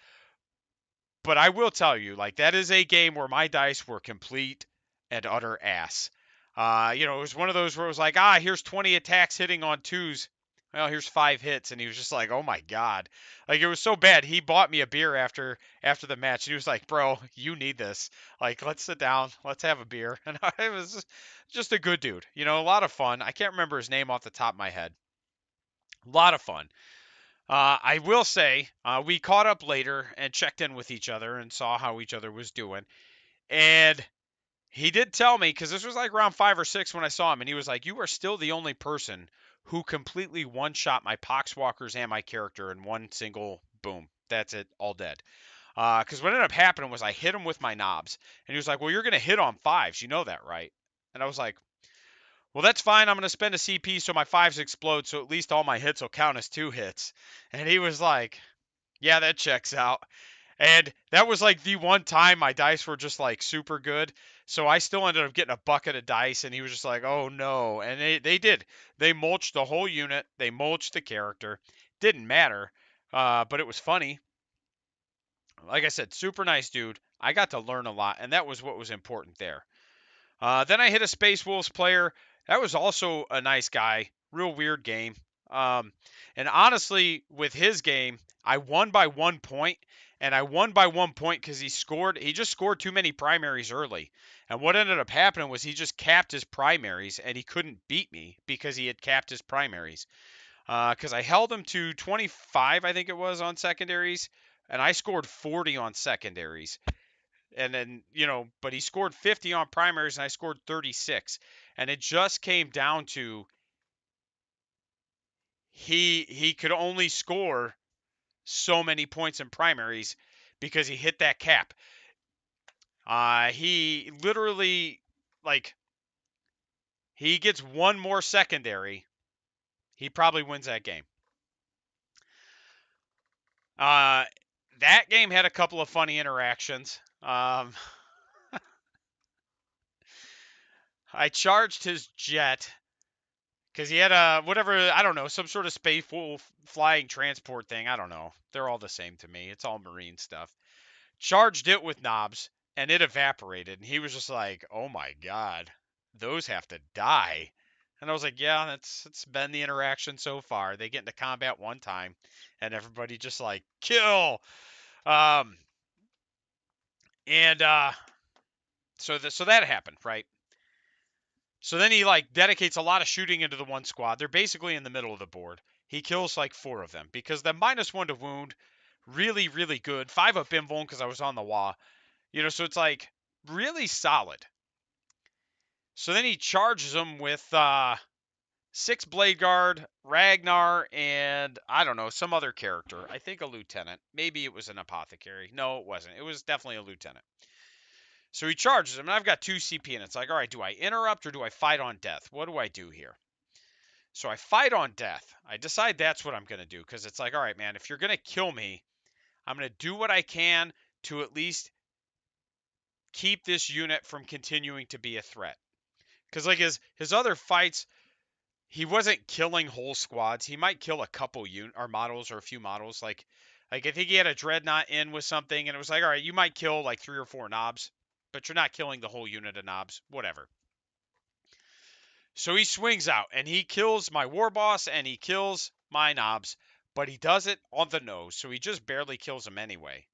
But I will tell you, like, that is a game where my dice were complete and utter ass. It was one of those where it was like, here's 20 attacks hitting on twos. Well, here's 5 hits, and he was just like, "Oh my god!" Like, it was so bad. He bought me a beer after the match, and he was like, "Bro, you need this. Like, let's sit down, let's have a beer." And I was just a good dude. A lot of fun. I can't remember his name off the top of my head. A lot of fun. I will say we caught up later and checked in with each other and saw how each other was doing. And he did tell me, because this was like around 5 or 6 when I saw him, and he was like, "You are still the only person who completely one-shot my Poxwalkers and my character in one single boom. That's it, all dead." Because what ended up happening was I hit him with my knobs, and he was like, "Well, you're gonna hit on fives, you know that, right?" And I was like, "Well, that's fine. I'm gonna spend a CP so my fives explode, so at least all my hits will count as 2 hits." And he was like, "Yeah, that checks out." And that was like the one time my dice were just like super good. So I still ended up getting a bucket of dice, and he was just like, "Oh no." And they did. They mulched the whole unit, they mulched the character. Didn't matter. But it was funny. Like I said, super nice dude. I got to learn a lot, and that was what was important there. Then I hit a Space Wolves player. That was also a nice guy. Real weird game. Um, and honestly, with his game, I won by 1 point, and I won by 1 point because he just scored too many primaries early. And what ended up happening was he just capped his primaries, and he couldn't beat me because he had capped his primaries. Because I held him to 25, I think it was, on secondaries, and I scored 40 on secondaries. And then, but he scored 50 on primaries and I scored 36. And it just came down to he could only score so many points in primaries because he hit that cap. He literally, like, he gets one more secondary, he probably wins that game. That game had a couple of funny interactions. I charged his jet because he had a whatever, I don't know, some sort of space flying transport thing. I don't know. They're all the same to me. It's all marine stuff. Charged it with knobs and it evaporated. And he was just like, "Oh my god, those have to die." And I was like, "Yeah, it's been the interaction so far. They get into combat one time, and everybody just like kill." Um, and so that happened, right? So then he like dedicates a lot of shooting into the one squad. They're basically in the middle of the board. He kills like 4 of them because the -1 to wound, really, really good. 5 up invuln because I was on the wall. So it's like really solid. So then he charges them with 6 Blade Guard, Ragnar, and I don't know, some other character. I think a lieutenant. Maybe it was an apothecary. No, it wasn't. It was definitely a lieutenant. So he charges him, and I've got 2 CP, and it's like, all right, do I interrupt or do I fight on death? What do I do here? So I fight on death. I decide that's what I'm going to do because it's like, all right, man, if you're going to kill me, I'm going to do what I can to at least keep this unit from continuing to be a threat. Because like his other fights, he wasn't killing whole squads. He might kill a couple or models or a few models. Like I think he had a dreadnought in with something, and it was like, all right, you might kill like 3 or 4 knobs, but you're not killing the whole unit of knobs. Whatever. So he swings out and he kills my war boss and he kills my knobs, but he does it on the nose, so he just barely kills them anyway.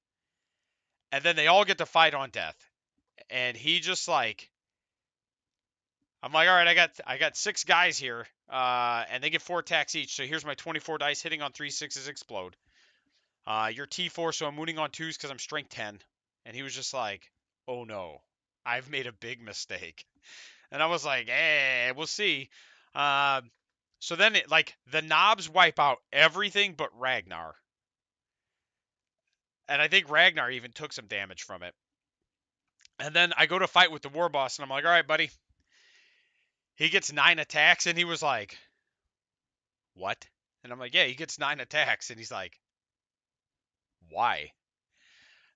And then they all get to fight on death, and he just like, I'm like, all right, I got 6 guys here, and they get 4 attacks each. So here's my 24 dice hitting on 3 6s explode. You're T4, so I'm wounding on 2s because I'm strength 10. And he was just like, oh no, I've made a big mistake. And I was like, we'll see. Uh, so then like the knobs wipe out everything but Ragnar. And I think Ragnar even took some damage from it. And then I go to fight with the war boss, and I'm like, all right, buddy. He gets 9 attacks, and he was like, what? And I'm like, yeah, he gets 9 attacks. And he's like, why?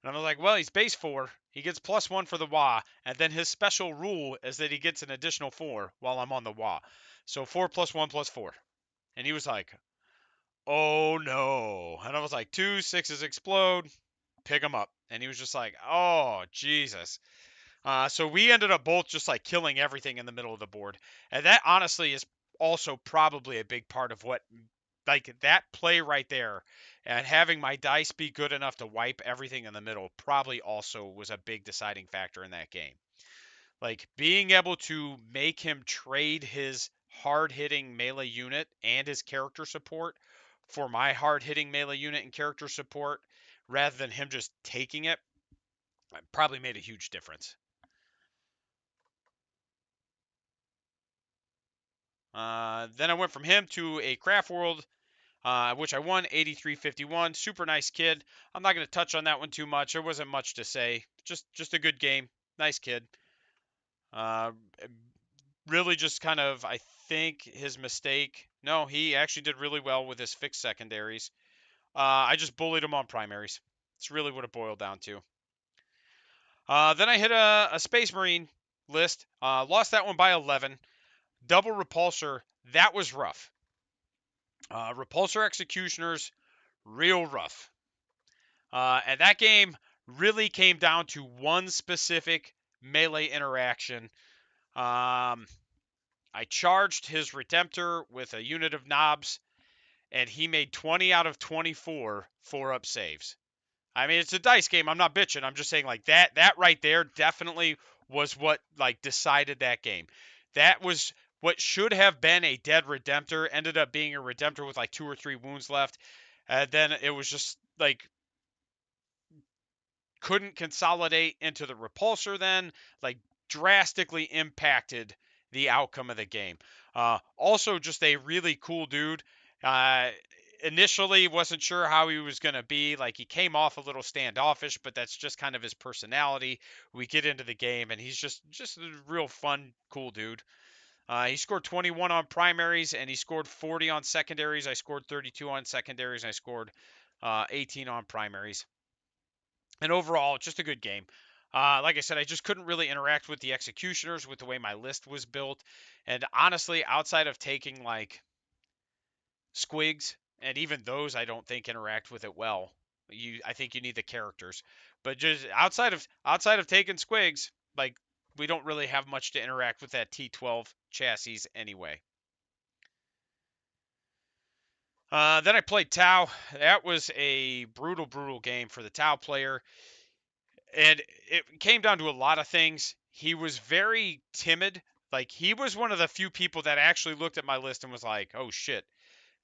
And I was like, well, he's base 4. He gets +1 for the WA. And then his special rule is that he gets an additional 4 while I'm on the WA. So 4 + 1 + 4. And he was like, oh no. And I was like, 2 6s explode. Pick him up. And he was just like, oh, Jesus. So we ended up both just like killing everything in the middle of the board. And that honestly is also probably a big part of what, like that play right there and having my dice be good enough to wipe everything in the middle probably also was a big deciding factor in that game. Like being able to make him trade his hard hitting melee unit and his character support for my hard hitting melee unit and character support rather than him just taking it probably made a huge difference. Then I went from him to a Craft World, which I won 83-51. Super nice kid. I'm not going to touch on that one too much. There wasn't much to say. Just a good game. Nice kid. Uh, really just kind of, I think his mistake. No, he actually did really well with his fixed secondaries. I just bullied him on primaries. It's really what it boiled down to. Then I hit a Space Marine list. Lost that one by 11. Double repulsor. That was rough. Repulsor executioners, real rough. And that game really came down to one specific melee interaction. I charged his Redemptor with a unit of knobs, and he made 20 out of 24 4-up saves. I mean, it's a dice game. I'm not bitching. I'm just saying like that right there definitely was what like decided that game. That was what should have been a dead Redemptor ended up being a Redemptor with like 2 or 3 wounds left. And then it was just like couldn't consolidate into the repulsor then, like drastically impacted the outcome of the game. Also, just a really cool dude. Uh, Initially, wasn't sure how he was going to be. Like, he came off a little standoffish, but that's just kind of his personality. We get into the game, and he's just a real fun, cool dude. He scored 21 on primaries, and he scored 40 on secondaries. I scored 32 on secondaries, and I scored 18 on primaries. And overall, just a good game. Like I said, I just couldn't really interact with the executioners with the way my list was built. And honestly, outside of taking like squigs, and even those I don't think interact with it well. I think you need the characters. But just outside of taking squigs, like we don't really have much to interact with that T12 chassis anyway. Then I played Tau. That was a brutal game for the Tau player. And it came down to a lot of things. He was very timid. Like, he was one of the few people that actually looked at my list and was like, oh shit,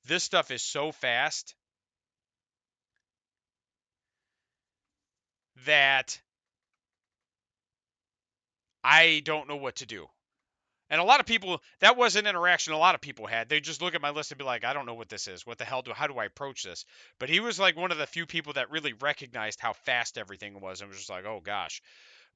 this stuff is so fast that I don't know what to do. And a lot of people, that was an interaction a lot of people had. They just look at my list and be like, I don't know what this is. What the hell how do I approach this? But he was like one of the few people that really recognized how fast everything was and was just like, oh gosh.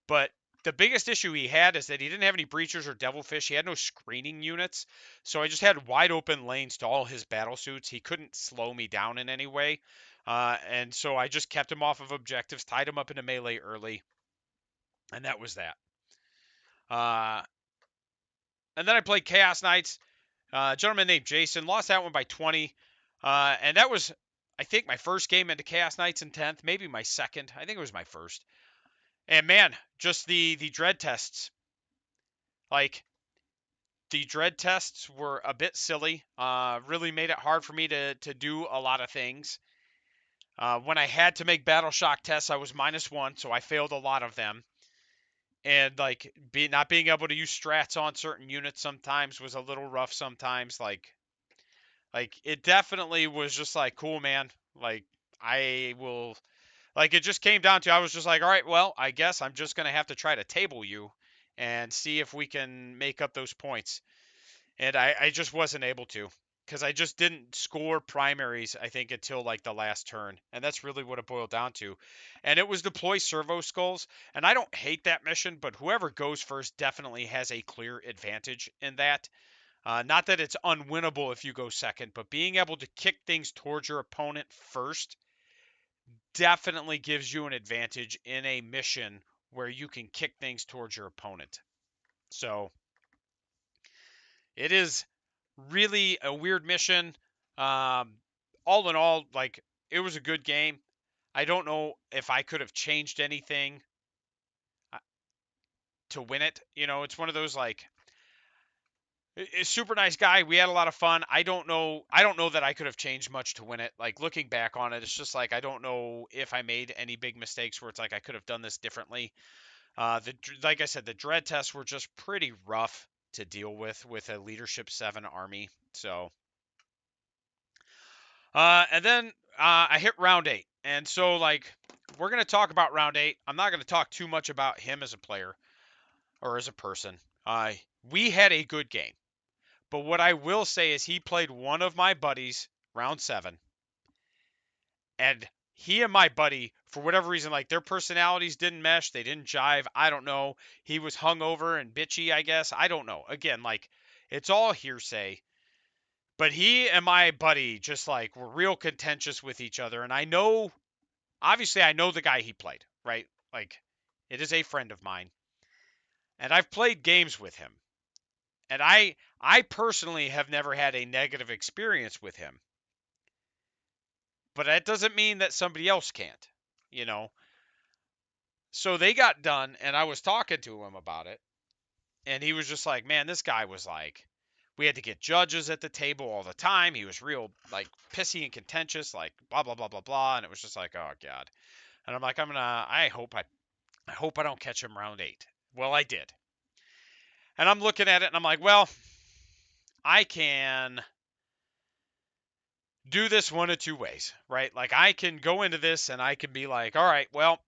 But the biggest issue he had is that he didn't have any breachers or devilfish. He had no screening units. So I just had wide open lanes to all his battle suits. He couldn't slow me down in any way. And so I just kept him off of objectives, tied him up into melee early, and that was that. Uh, and then I played Chaos Knights. A gentleman named Jason lost that one by 20. And that was, I think, my first game into Chaos Knights in 10th, maybe my second. I think it was my first. And man, just the dread tests. Like, the dread tests were a bit silly. Really made it hard for me to do a lot of things. When I had to make battle shock tests, I was -1, so I failed a lot of them. And like not being able to use strats on certain units sometimes was a little rough sometimes. Like it definitely was just like, cool, man. Like I will, like it just came down to, I was just like, all right, well, I guess I'm just gonna have to try to table you and see if we can make up those points. And I just wasn't able to, because I just didn't score primaries, I think, until like the last turn. And that's really what it boiled down to. And it was deploy servo skulls. And I don't hate that mission, but whoever goes first definitely has a clear advantage in that. Not that it's unwinnable if you go second, but being able to kick things towards your opponent first definitely gives you an advantage in a mission where you can kick things towards your opponent. So it is really a weird mission. All in all, like, it was a good game. I don't know if I could have changed anything to win it. You know, it's one of those, like, a super nice guy. We had a lot of fun. I don't know. I don't know that I could have changed much to win it. Like, looking back on it, it's just like I don't know if I made any big mistakes where it's like I could have done this differently. Like I said, the dread tests were just pretty rough to deal with a leadership 7 army. So and then I hit round 8. And so, like, we're going to talk about round 8. I'm not going to talk too much about him as a player or as a person. We had a good game. But what I will say is he played one of my buddies round 7. And he and my buddy, for whatever reason, like, their personalities didn't mesh. They didn't jive. I don't know. He was hungover and bitchy, I guess. I don't know. Again, like, it's all hearsay. But he and my buddy just, like, were real contentious with each other. And I know, obviously, I know the guy he played, right? Like, it is a friend of mine. And I've played games with him. And I personally have never had a negative experience with him. But that doesn't mean that somebody else can't, you know? So they got done, and I was talking to him about it. And he was just like, man, this guy was like, we had to get judges at the table all the time. He was real, like, pissy and contentious, like, blah, blah, blah, blah, blah. And it was just like, oh, God. And I'm like, I hope I don't catch him round 8. Well, I did. And I'm looking at it, and I'm like, well, I can do this one of two ways, right? Like, I can go into this, and I can be like, all right, well,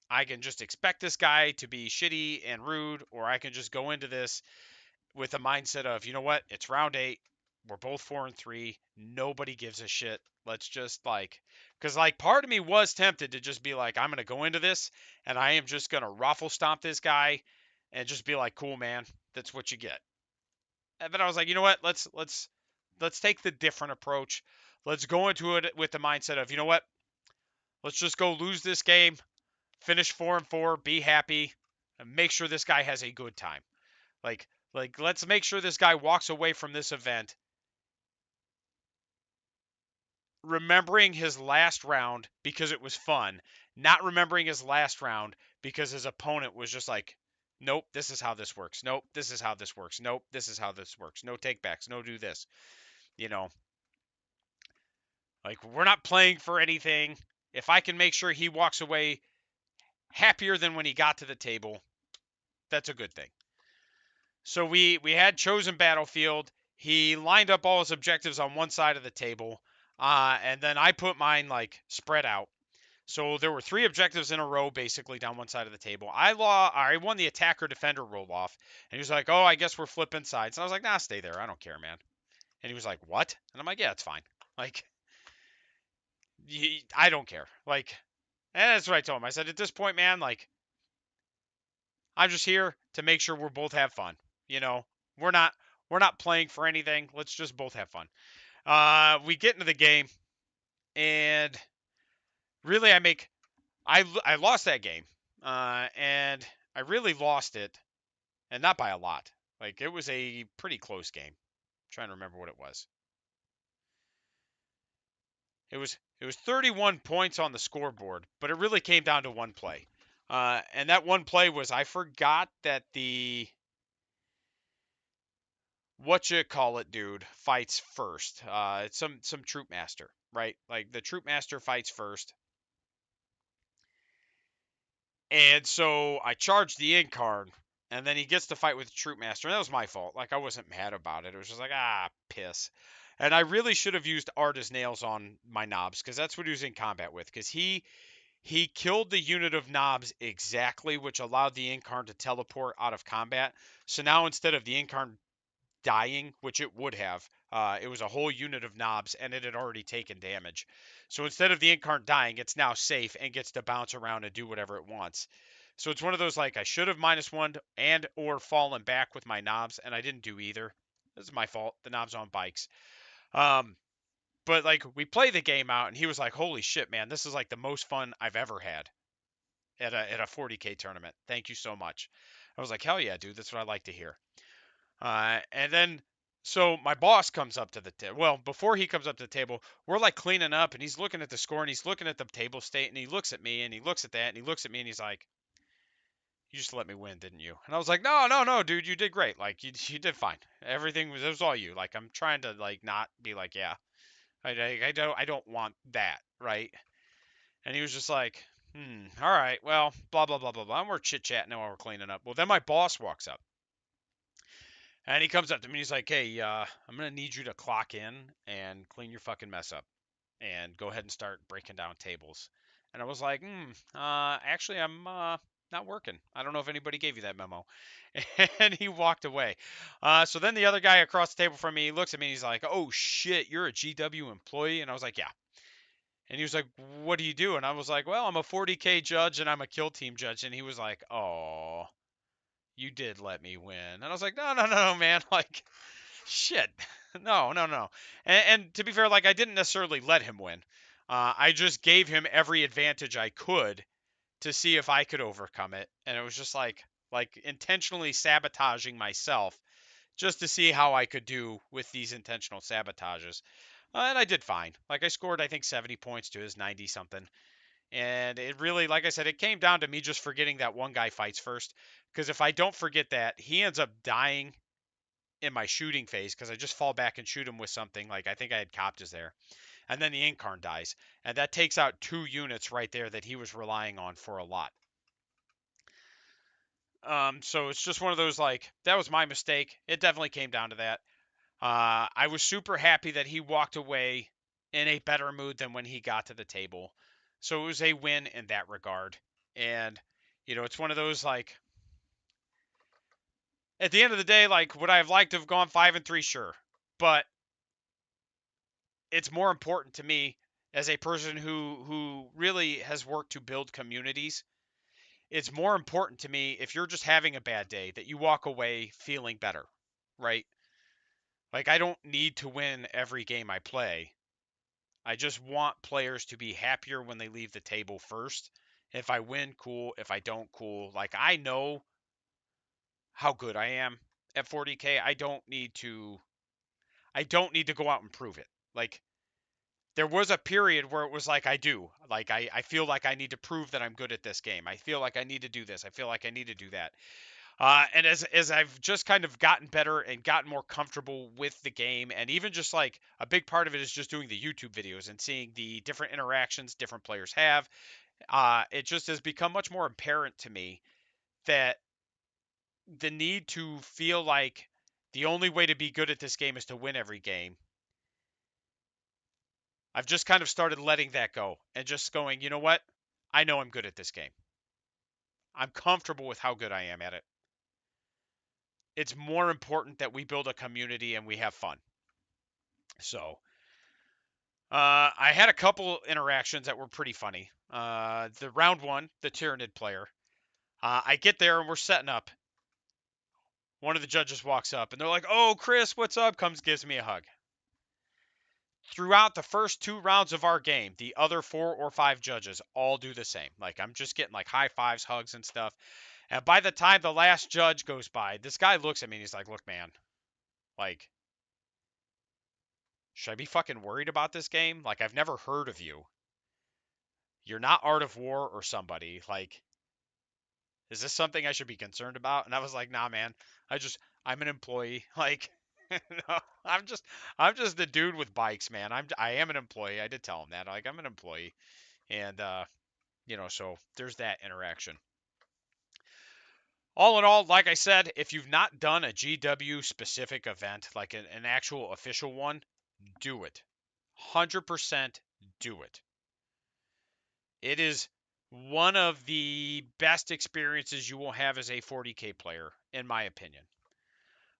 I can just expect this guy to be shitty and rude, or I can just go into this with a mindset of, you know what, it's round 8. We're both 4-3. Nobody gives a shit. Let's just, like, because, like, part of me was tempted to just be like, I'm going to go into this and I am just going to ruffle stomp this guy and just be like, cool, man, that's what you get. But I was like, you know what, let's take the different approach. Let's go into it with the mindset of, you know what, let's just go lose this game, finish 4-4, be happy, and make sure this guy has a good time. Like, let's make sure this guy walks away from this event remembering his last round because it was fun, not remembering his last round because his opponent was just like, nope, this is how this works. Nope, this is how this works. Nope, this is how this works. No takebacks. No do this. You know, like, we're not playing for anything. If I can make sure he walks away happier than when he got to the table, that's a good thing. So we had chosen battlefield. He lined up all his objectives on one side of the table, and then I put mine, like, spread out. So there were 3 objectives in a row, basically down one side of the table. I won the attacker defender roll off, and he was like, "Oh, I guess we're flipping sides." And I was like, "Nah, stay there. I don't care, man." And he was like, "What?" And I'm like, "Yeah, it's fine. Like, I don't care." Like, and that's what I told him. I said, "At this point, man, like, I'm just here to make sure we're both have fun. You know, we're not we're not playing for anything. Let's just both have fun. We get into the game, and really, I lost that game, and I really lost it, and not by a lot. Like it was a pretty close game. I'm trying to remember what it was. It was 31 points on the scoreboard, but it really came down to one play. And that one play was I forgot that the what you call it dude fights first. It's some troop master, right? Like the troop master fights first. And so I charged the in card, and then he gets to fight with the troop master, and that was my fault. Like I wasn't mad about it. It was just like piss. And I really should have used art as nails on my knobs because that's what he was in combat with. Because he killed the unit of knobs exactly, which allowed the incarn to teleport out of combat. So now instead of the incarn dying, which it would have, it was a whole unit of knobs and it had already taken damage. So instead of the incarn dying, it's now safe and gets to bounce around and do whatever it wants. So it's one of those like I should have -1 and or fallen back with my knobs, and I didn't do either. This is my fault. The knobs on bikes. Um, but like we play the game out, and he was like, "Holy shit, man! This is like the most fun I've ever had at a 40k tournament. Thank you so much." I was like, "Hell yeah, dude! That's what I like to hear." And then so my boss comes up to the table. Well, before he comes up to the table, we're like cleaning up, and he's looking at the score, and he's looking at the table state, and he looks at me, and he looks at that, and he looks at me, and he's like, "You just let me win, didn't you?" And I was like, "No, no, no, dude, you did great. Like you did fine. Everything was it was all you. Like I'm trying to like not be like, yeah, I don't want that, right?" And he was just like, all right, well, blah blah blah blah blah. And we're chit chatting while we're cleaning up. Well, then my boss walks up. And he comes up to me and he's like, "Hey, I'm gonna need you to clock in and clean your fucking mess up, and go ahead and start breaking down tables." And I was like, actually, I'm not working. I don't know if anybody gave you that memo." And he walked away. So then the other guy across the table from me looks at me and he's like, "Oh shit, you're a GW employee?" And I was like, "Yeah." And he was like, "What do you do?" And I was like, "Well, I'm a 40k judge and I'm a kill team judge." And he was like, "Oh, you did let me win." And I was like, "No, no, no, no, man. Like, shit. No, no, no." And to be fair, like I didn't necessarily let him win. I just gave him every advantage I could to see if I could overcome it, and it was just like intentionally sabotaging myself just to see how I could do with these intentional sabotages. And I did fine. Like I scored, I think 70 points to his 90 something. And it really, like I said, it came down to me just forgetting that one guy fights first. Because if I don't forget that, he ends up dying in my shooting phase because I just fall back and shoot him with something. Like I think I had Coptas there. And then the Incarn dies. And that takes out 2 units right there that he was relying on for a lot. So it's just one of those like, that was my mistake. It definitely came down to that. I was super happy that he walked away in a better mood than when he got to the table. So it was a win in that regard. And, it's one of those like, at the end of the day, like, would I have liked to have gone 5-3? Sure. But it's more important to me as a person who really has worked to build communities. It's more important to me if you're just having a bad day that you walk away feeling better, right? Like I don't need to win every game I play. I just want players to be happier when they leave the table first. If I win, cool. If I don't, cool. Like I know how good I am at 40k. I don't need to go out and prove it. Like there was a period where it was like I do. Like I feel like I need to prove that I'm good at this game. I feel like I need to do this. I feel like I need to do that. And as I've just kind of gotten better and gotten more comfortable with the game, and even just like a big part of it is just doing the YouTube videos and seeing the different interactions different players have. It just has become much more apparent to me that the need to feel like the only way to be good at this game is to win every game. I've just kind of started letting that go and just going, you know what? I know I'm good at this game. I'm comfortable with how good I am at it. It's more important that we build a community and we have fun. So, I had a couple interactions that were pretty funny. The round one, the Tyranid player, I get there and we're setting up. One of the judges walks up and they're like, "Oh, Chris, what's up?" Comes, gives me a hug. Throughout the first 2 rounds of our game, the other 4 or 5 judges all do the same. Like, I'm just getting like high fives, hugs, and stuff. And by the time the last judge goes by, this guy looks at me and he's like, "Look, man, like, should I be fucking worried about this game? Like, I've never heard of you. You're not Art of War or somebody. Like, is this something I should be concerned about?" And I was like, "Nah, man. I'm an employee. Like, no, I'm just the dude with bikes, man. I am an employee. I did tell him that. Like, I'm an employee, and so there's that interaction. All in all, like I said, if you've not done a GW specific event, like an actual official one, do it. 100% do it. It is one of the best experiences you will have as a 40k player, in my opinion.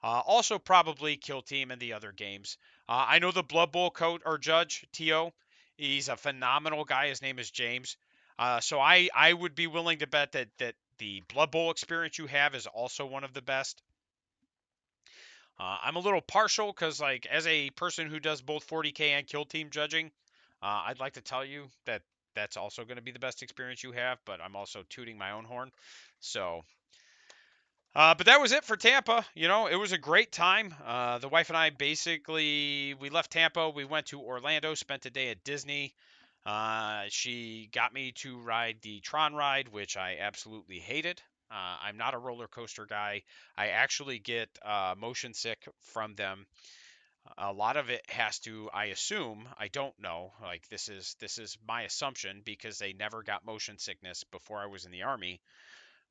Also, probably Kill Team and the other games. I know the Blood Bowl coach or judge, T.O. He's a phenomenal guy. His name is James. So I would be willing to bet that the Blood Bowl experience you have is also one of the best. I'm a little partial because, like, as a person who does both 40k and Kill Team judging, I'd like to tell you that that's also going to be the best experience you have. But I'm also tooting my own horn. So but that was it for Tampa. It was a great time. The wife and I basically we left Tampa. We went to Orlando, spent a day at Disney. She got me to ride the Tron ride, which I absolutely hated. I'm not a roller coaster guy. I actually get motion sick from them. A lot of it has to, I assume, I don't know. Like, this is my assumption because they never got motion sickness before I was in the army.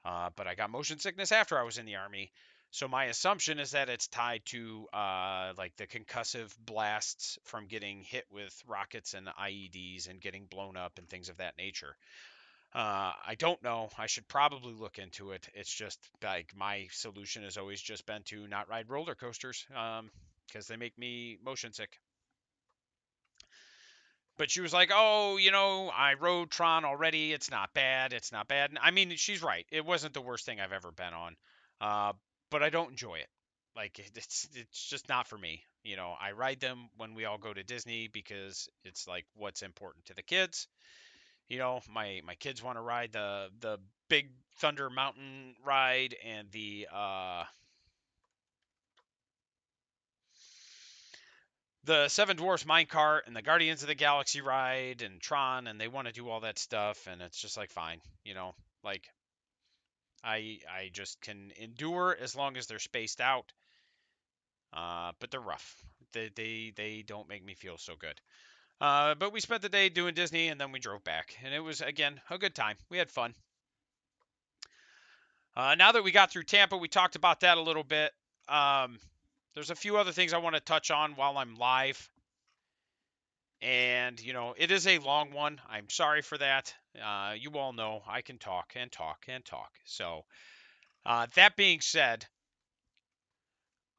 But I got motion sickness after I was in the army. So my assumption is that it's tied to like the concussive blasts from getting hit with rockets and IEDs and getting blown up and things of that nature. I don't know. I should probably look into it. It's just like my solution has always just been to not ride roller coasters because they make me motion sick. But she was like, "Oh, I rode Tron already. It's not bad. It's not bad." And I mean, she's right. It wasn't the worst thing I've ever been on, uh, but I don't enjoy it. Like, it's just not for me. I ride them when we all go to Disney because it's like what's important to the kids. My kids want to ride the Big Thunder Mountain ride and the Seven Dwarfs minecart and the Guardians of the Galaxy ride and Tron, and they want to do all that stuff, and it's just like fine, like I just can endure as long as they're spaced out. But they're rough. They don't make me feel so good. But we spent the day doing Disney, and then we drove back, and it was again a good time. We had fun. Now that we got through Tampa, we talked about that a little bit. Um, there's a few other things I want to touch on while I'm live. And, it is a long one. I'm sorry for that. You all know I can talk and talk and talk. So, that being said,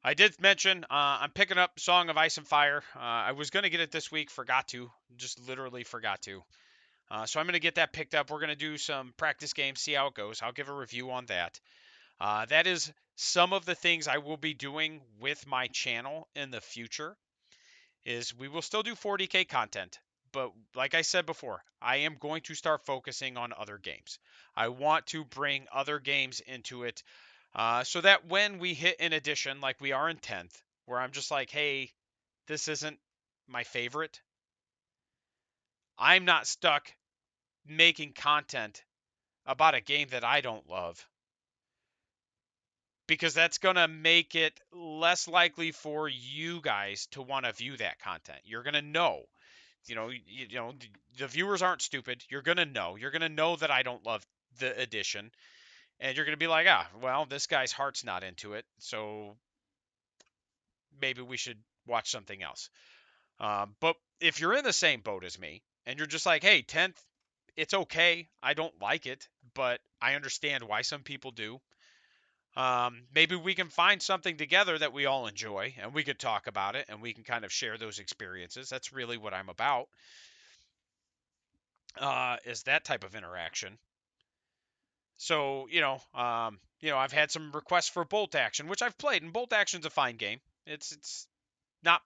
I did mention I'm picking up Song of Ice and Fire. I was going to get it this week, forgot to. Just literally forgot to. So I'm going to get that picked up. We're going to do some practice games, see how it goes. I'll give a review on that. That is some of the things I will be doing with my channel in the future. Is we will still do 40k content, but like I said before, I am going to start focusing on other games. I want to bring other games into it, so that when we hit an edition like we are in 10th, where I'm just like, hey, this isn't my favorite, I'm not stuck making content about a game that I don't love, because that's going to make it less likely for you guys to want to view that content. You're going to know. The viewers aren't stupid. You're gonna know. You're gonna know that I don't love the edition, and you're gonna be like, well, this guy's heart's not into it, so maybe we should watch something else. But if you're in the same boat as me, and you're just like, hey, 10th, it's okay. I don't like it, but I understand why some people do. Maybe we can find something together that we all enjoy, and we could talk about it, and we can kind of share those experiences. That's really what I'm about. Is that type of interaction. So, I've had some requests for Bolt Action, which I've played, and Bolt Action's a fine game. Not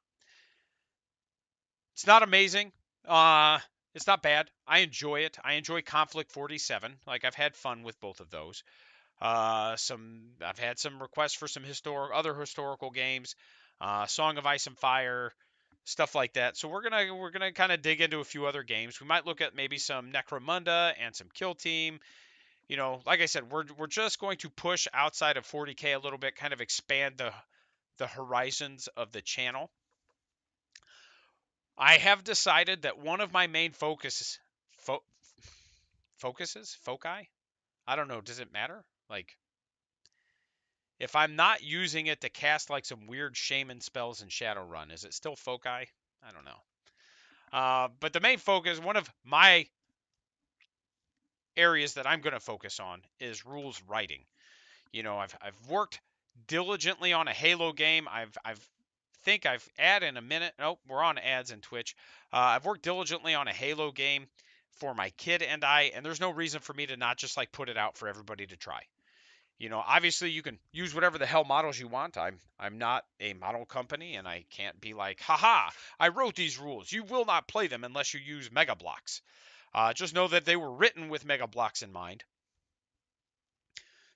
it's not amazing. Uh, it's not bad. I enjoy it. I enjoy Conflict 47. Like I've had fun with both of those. Some I've had some requests for some other historical games, Song of Ice and Fire, stuff like that. So we're gonna kind of dig into a few other games. We might look at maybe some Necromunda and some Kill Team. Like I said, we're just going to push outside of 40k a little bit, kind of expand the horizons of the channel. I have decided that one of my main foci. I don't know. Does it matter? Like, if I'm not using it to cast like some weird shaman spells in Shadowrun, is it still foci? I don't know. But the main focus, one of my areas that I'm going to focus on is rules writing. I've worked diligently on a Halo game. I've think I've ad in a minute. Nope, we're on ads in Twitch. I've worked diligently on a Halo game for my kid and I, and there's no reason for me to not just like put it out for everybody to try. Obviously you can use whatever the hell models you want. I'm not a model company, and I can't be like, haha, I wrote these rules. You will not play them unless you use Mega Blocks. Just know that they were written with Mega Blocks in mind.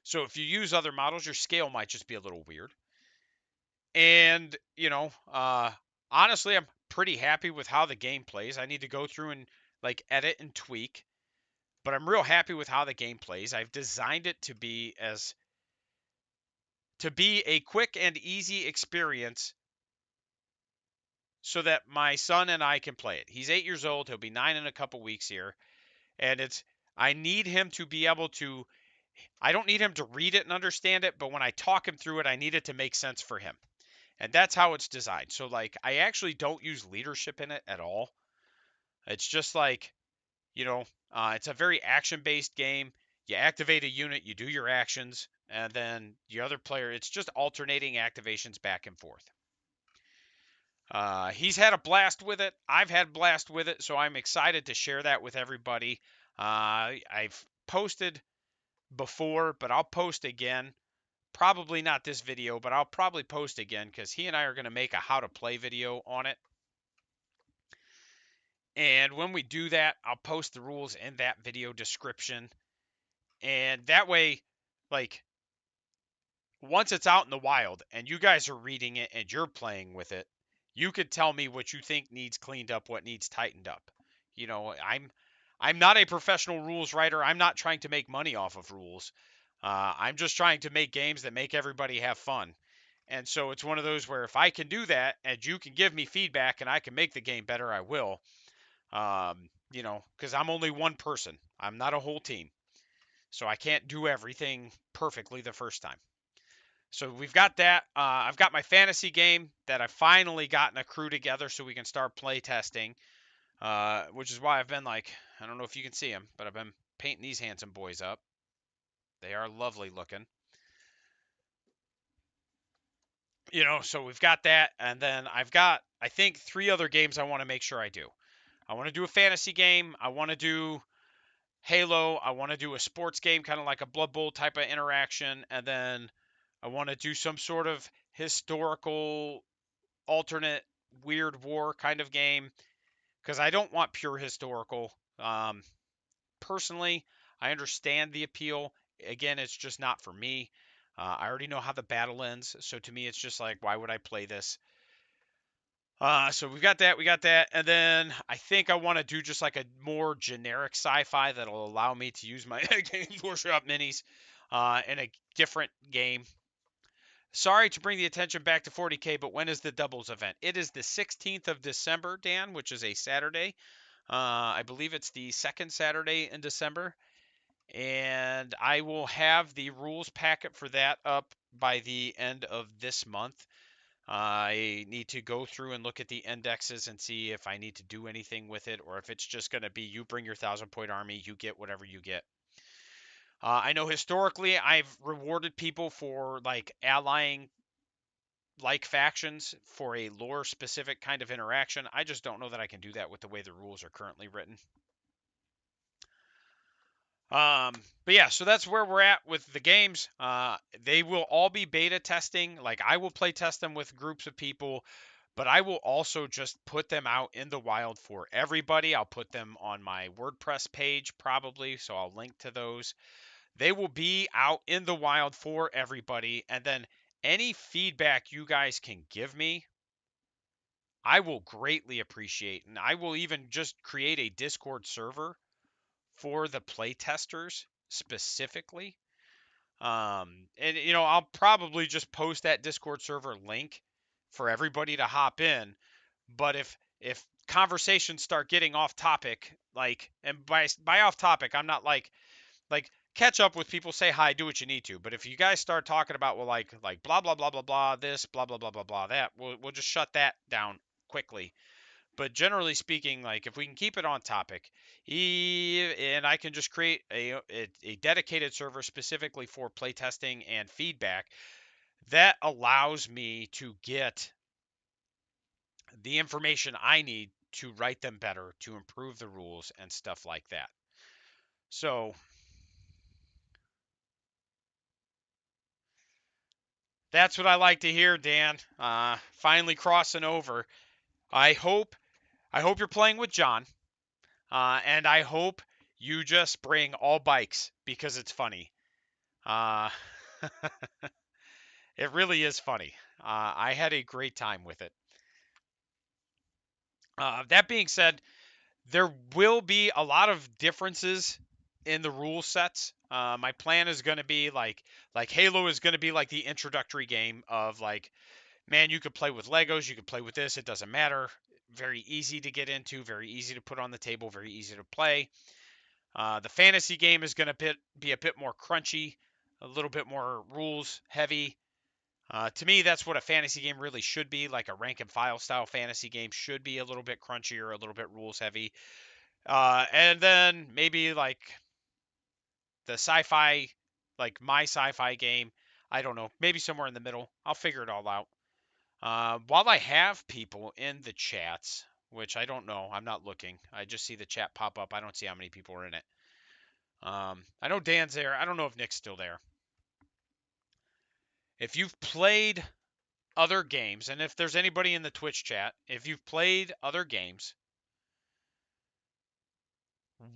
So if you use other models, your scale might just be a little weird. And, honestly, I'm pretty happy with how the game plays. I need to go through and like edit and tweak, but I'm real happy with how the game plays. I've designed it to be a quick and easy experience so that my son and I can play it. He's 8 years old. He'll be 9 in a couple weeks here. And I need him to be able to, I don't need him to read it and understand it, but when I talk him through it, I need it to make sense for him. And that's how it's designed. So, like, I actually don't use leadership in it at all. It's just like, it's a very action based game. You activate a unit, you do your actions, and then the other player, it's just alternating activations back and forth. He's had a blast with it. I've had a blast with it, so I'm excited to share that with everybody. I've posted before, but I'll post again. Probably not this video, but I'll probably post again because he and I are going to make a how to play video on it. And when we do that, I'll post the rules in that video description. And that way, like, once it's out in the wild and you guys are reading it and you're playing with it, you could tell me what you think needs cleaned up, what needs tightened up. I'm not a professional rules writer. I'm not trying to make money off of rules. I'm just trying to make games that make everybody have fun. And so it's one of those where if I can do that and you can give me feedback and I can make the game better, I will. Because I'm only one person. I'm not a whole team. So I can't do everything perfectly the first time. So we've got that. I've got my fantasy game that I finally gotten a crew together so we can start play testing, which is why I've been like, I don't know if you can see them, but I've been painting these handsome boys up. They are lovely looking. So we've got that. And then I've got, I think, 3 other games I want to make sure I do. I want to do a fantasy game. I want to do Halo. I want to do a sports game, kind of like a Blood Bowl type of interaction. And then I want to do some sort of historical alternate weird war kind of game because I don't want pure historical. Personally, I understand the appeal. Again, it's just not for me. I already know how the battle ends, so to me, it's just like, why would I play this? So we got that, and then I think I want to do just like a more generic sci-fi that'll allow me to use my Games Workshop minis in a different game. Sorry to bring the attention back to 40k, but when is the doubles event? It is the 16th of December, Dan, which is a Saturday. I believe it's the second Saturday in December, and I will have the rules packet for that up by the end of this month. I need to go through and look at the indexes and see if I need to do anything with it, or if it's just going to be you bring your 1,000-point army, you get whatever you get. I know historically I've rewarded people for like allying like factions for a lore specific kind of interaction. I just don't know that I can do that with the way the rules are currently written. But yeah, so that's where we're at with the games. They will all be beta testing. Like I will play test them with groups of people, but I will also just put them out in the wild for everybody. I'll put them on my WordPress page probably, so I'll link to those. They will be out in the wild for everybody, and then any feedback you guys can give me, I will greatly appreciate. And I will even just create a Discord server for the playtesters specifically. And I'll probably just post that Discord server link for everybody to hop in. But if conversations start getting off topic, like, and by off topic, I'm not like catch up with people, say hi, do what you need to. But if you guys start talking about, well, like blah blah blah blah blah this, blah blah blah blah blah that, we'll just shut that down quickly. But generally speaking, like if we can keep it on topic, and I can just create a dedicated server specifically for playtesting and feedback, that allows me to get the information I need to write them better, to improve the rules and stuff like that. So that's what I like to hear, Dan. Finally crossing over. I hope you're playing with John, and I hope you just bring all bikes because it's funny. Uh, it really is funny. I had a great time with it. That being said, there will be a lot of differences in the rule sets. My plan is going to be like Halo is going to be like the introductory game of like, man, you could play with Legos, you could play with this, it doesn't matter. Very easy to get into, very easy to put on the table, very easy to play. The fantasy game is going to be a bit more crunchy, a little bit more rules heavy. To me, that's what a fantasy game really should be. Like a rank and file style fantasy game should be a little bit crunchier, a little bit rules heavy. And then maybe like the sci-fi, like my sci-fi game, I don't know, maybe somewhere in the middle. I'll figure it all out. While I have people in the chats, which I don't know, I'm not looking. I just see the chat pop up. I don't see how many people are in it. I know Dan's there. I don't know if Nick's still there. If you've played other games, and if there's anybody in the Twitch chat, if you've played other games,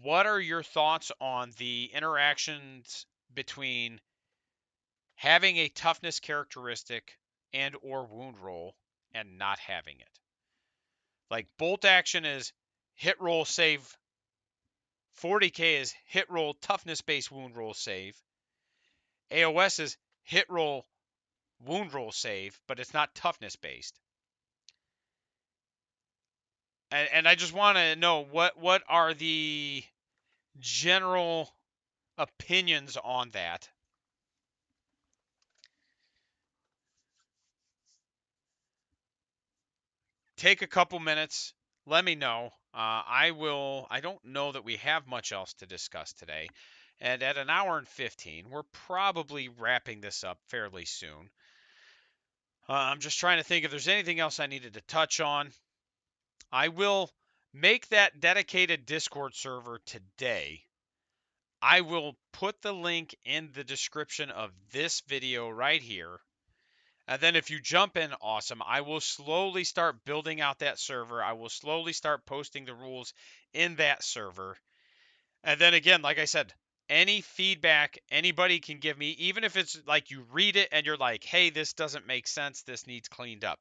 what are your thoughts on the interactions between having a toughness characteristic and or wound roll and not having it? Like bolt action is hit roll save, 40k is hit roll toughness based wound roll save. AOS is hit roll wound roll save, but it's not toughness based. And I just want to know what are the general opinions on that. Take a couple minutes. Let me know. I will. I don't know that we have much else to discuss today. And at an hour and 15, we're probably wrapping this up fairly soon. I'm just trying to think if there's anything else I needed to touch on. I will make that dedicated Discord server today. I will put the link in the description of this video right here. And then if you jump in, awesome. I will slowly start building out that server. I will slowly start posting the rules in that server. And then again, like I said, any feedback anybody can give me, even if it's like you read it and you're like, hey, this doesn't make sense, this needs cleaned up,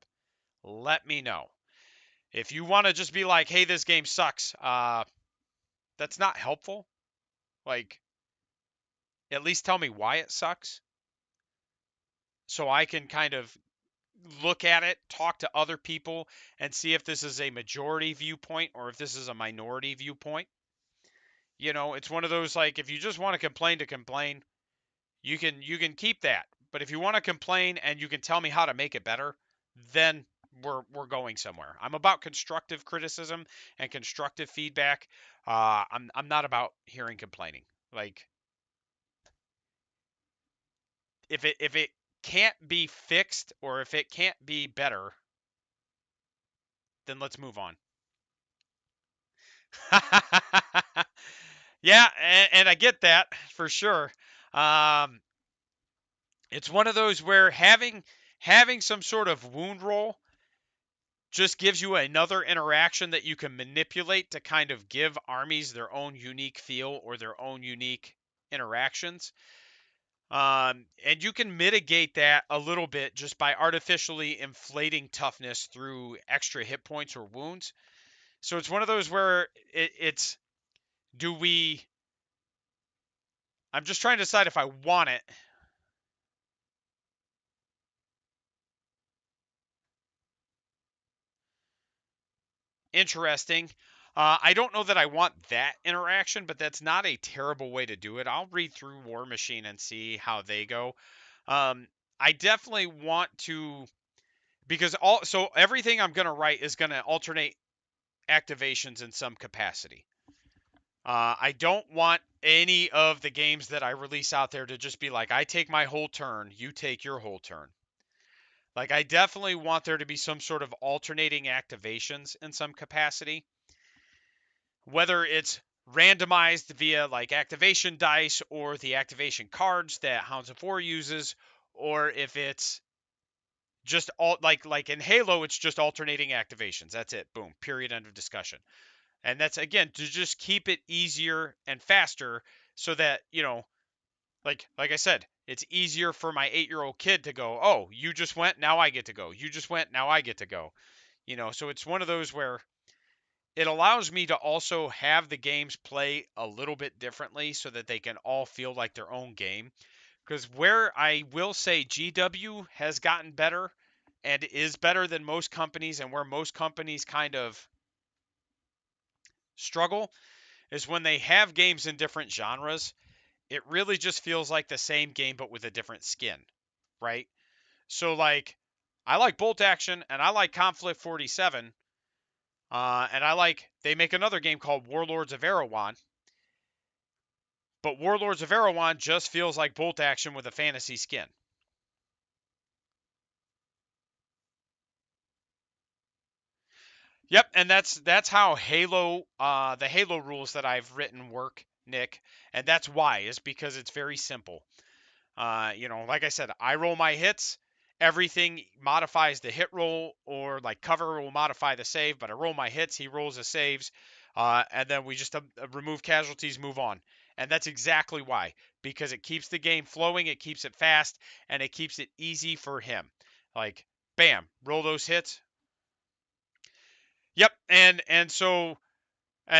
let me know. If you want to just be like, hey, this game sucks, that's not helpful. Like, at least tell me why it sucks so I can kind of look at it, talk to other people, and see if this is a majority viewpoint or if this is a minority viewpoint. It's one of those like if you just want to complain, you can keep that. But if you want to complain and you can tell me how to make it better, then we're going somewhere. I'm about constructive criticism and constructive feedback. I'm not about hearing complaining. Like if it can't be fixed or if it can't be better, then let's move on. Yeah, and I get that for sure. Um, it's one of those where having some sort of wound roll just gives you another interaction that you can manipulate to kind of give armies their own unique feel or their own unique interactions. And you can mitigate that a little bit just by artificially inflating toughness through extra hit points or wounds. So it's one of those where it's do we. I'm just trying to decide if I want it. Interesting. I don't know that I want that interaction, but that's not a terrible way to do it. I'll read through War Machine and see how they go. Um, I definitely want to because everything I'm going to write is going to alternate activations in some capacity. I don't want any of the games that I release out there to just be like, I take my whole turn, you take your whole turn. Like, I definitely want there to be some sort of alternating activations in some capacity, whether it's randomized via like activation dice or the activation cards that Hounds of War uses, or if it's just all like in Halo, it's just alternating activations. That's it. Boom. Period. End of discussion. And that's again to just keep it easier and faster so that, like I said, it's easier for my 8-year-old kid to go, "Oh, you just went, now I get to go. You just went, now I get to go." So it's one of those where it allows me to also have the games play a little bit differently so that they can all feel like their own game. Because where I will say GW has gotten better and is better than most companies, and where most companies kind of struggle, is when they have games in different genres. It really just feels like the same game but with a different skin, right? So, like, I like Bolt Action and I like Conflict 47, and they make another game called Warlords of Erewhon, but Warlords of Erewhon just feels like Bolt Action with a fantasy skin. Yep, and that's how the Halo rules that I've written work, Nick, and that's why is because it's very simple. Like I said, I roll my hits. Everything modifies the hit roll, or like cover will modify the save, but I roll my hits, he rolls the saves, and then we just remove casualties, move on. And that's exactly why, because it keeps the game flowing, it keeps it fast, and it keeps it easy for him. Like, bam, roll those hits. Yep, and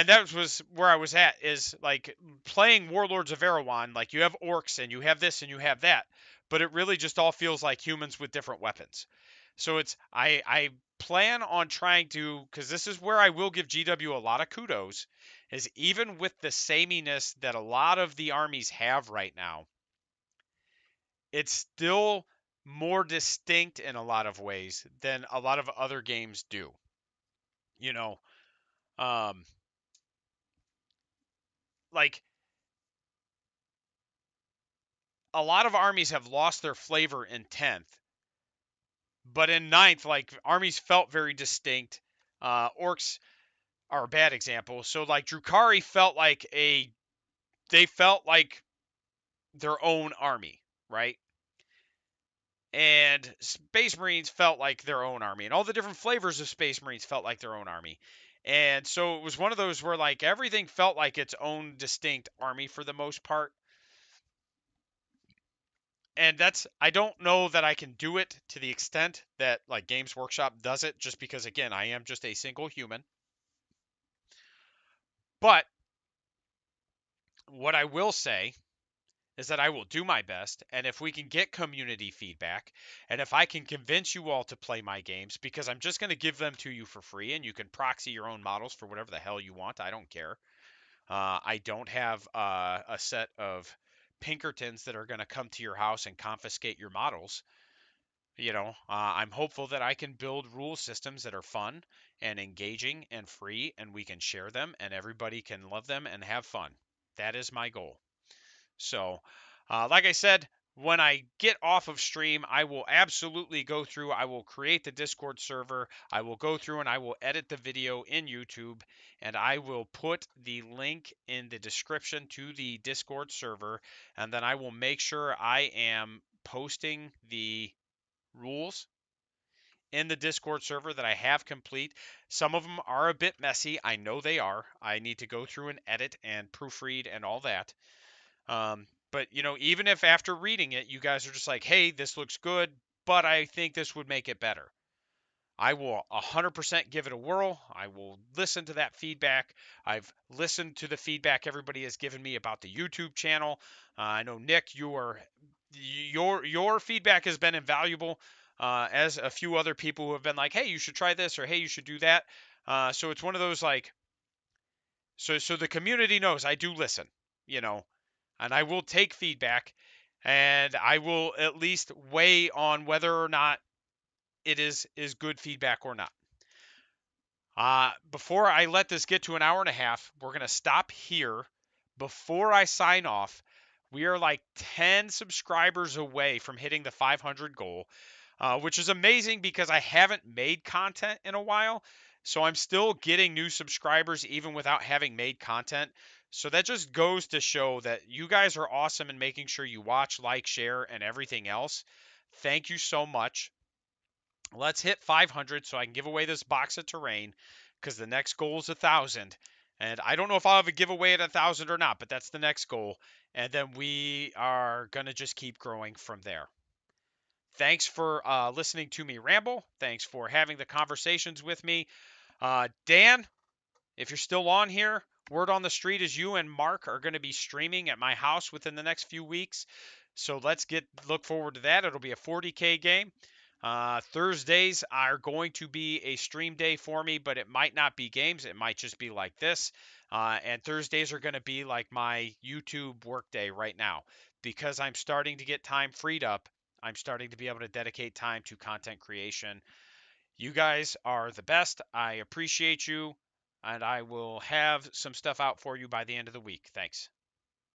that was where I was at is like playing Warlords of Erewhon. Like you have orcs and you have this and you have that, but it really just all feels like humans with different weapons. So I plan on trying to, because this is where I will give GW a lot of kudos, is even with the sameness that a lot of the armies have right now, it's still more distinct in a lot of ways than a lot of other games do. You know, um, like a lot of armies have lost their flavor in 10th, but in ninth, like armies felt very distinct. Orcs are a bad example. So like Drukari they felt like their own army, right? And Space Marines felt like their own army, and all the different flavors of Space Marines felt like their own army. And so it was one of those where like everything felt like its own distinct army for the most part. And that's I don't know that I can do it to the extent that like Games Workshop does it, just because again I am just a single human. But what I will say is that I will do my best, and if we can get community feedback, and if I can convince you all to play my games, because I'm just going to give them to you for free, and you can proxy your own models for whatever the hell you want. I don't care. I don't have a set of Pinkertons that are going to come to your house and confiscate your models. I'm hopeful that I can build rule systems that are fun and engaging and free, and we can share them, and everybody can love them and have fun. That is my goal. So, like I said, when I get off of stream, I will absolutely go through. I will create the Discord server. I will go through and I will edit the video in YouTube. And I will put the link in the description to the Discord server. And then I will make sure I am posting the rules in the Discord server that I have complete. Some of them are a bit messy. I know they are. I need to go through and edit and proofread and all that. But even if after reading it, you guys are just like, "Hey, this looks good, but I think this would make it better." I will 100% give it a whirl. I will listen to that feedback. I've listened to the feedback everybody has given me about the YouTube channel. I know Nick, your feedback has been invaluable, as a few other people who have been like, "Hey, you should try this," or "Hey, you should do that." So it's one of those like, so the community knows I do listen, you know, and I will take feedback, and I will at least weigh on whether or not it is good feedback or not. Before I let this get to an hour and a half, we're going to stop here. Before I sign off, we are like 10 subscribers away from hitting the 500 goal, which is amazing because I haven't made content in a while. So I'm still getting new subscribers even without having made content. So that just goes to show that you guys are awesome in making sure you watch, like, share, and everything else. Thank you so much. Let's hit 500 so I can give away this box of terrain, because the next goal is 1,000. And I don't know if I'll have a giveaway at 1,000 or not, but that's the next goal. And then we are going to just keep growing from there. Thanks for listening to me ramble. Thanks for having the conversations with me. Dan, if you're still on here, word on the street is you and Mark are going to be streaming at my house within the next few weeks. So let's look forward to that. It'll be a 40k game. Thursdays are going to be a stream day for me, but it might not be games. It might just be like this. And Thursdays are going to be like my YouTube work day right now, because I'm starting to get time freed up. I'm starting to be able to dedicate time to content creation. You guys are the best. I appreciate you, and I will have some stuff out for you by the end of the week. Thanks.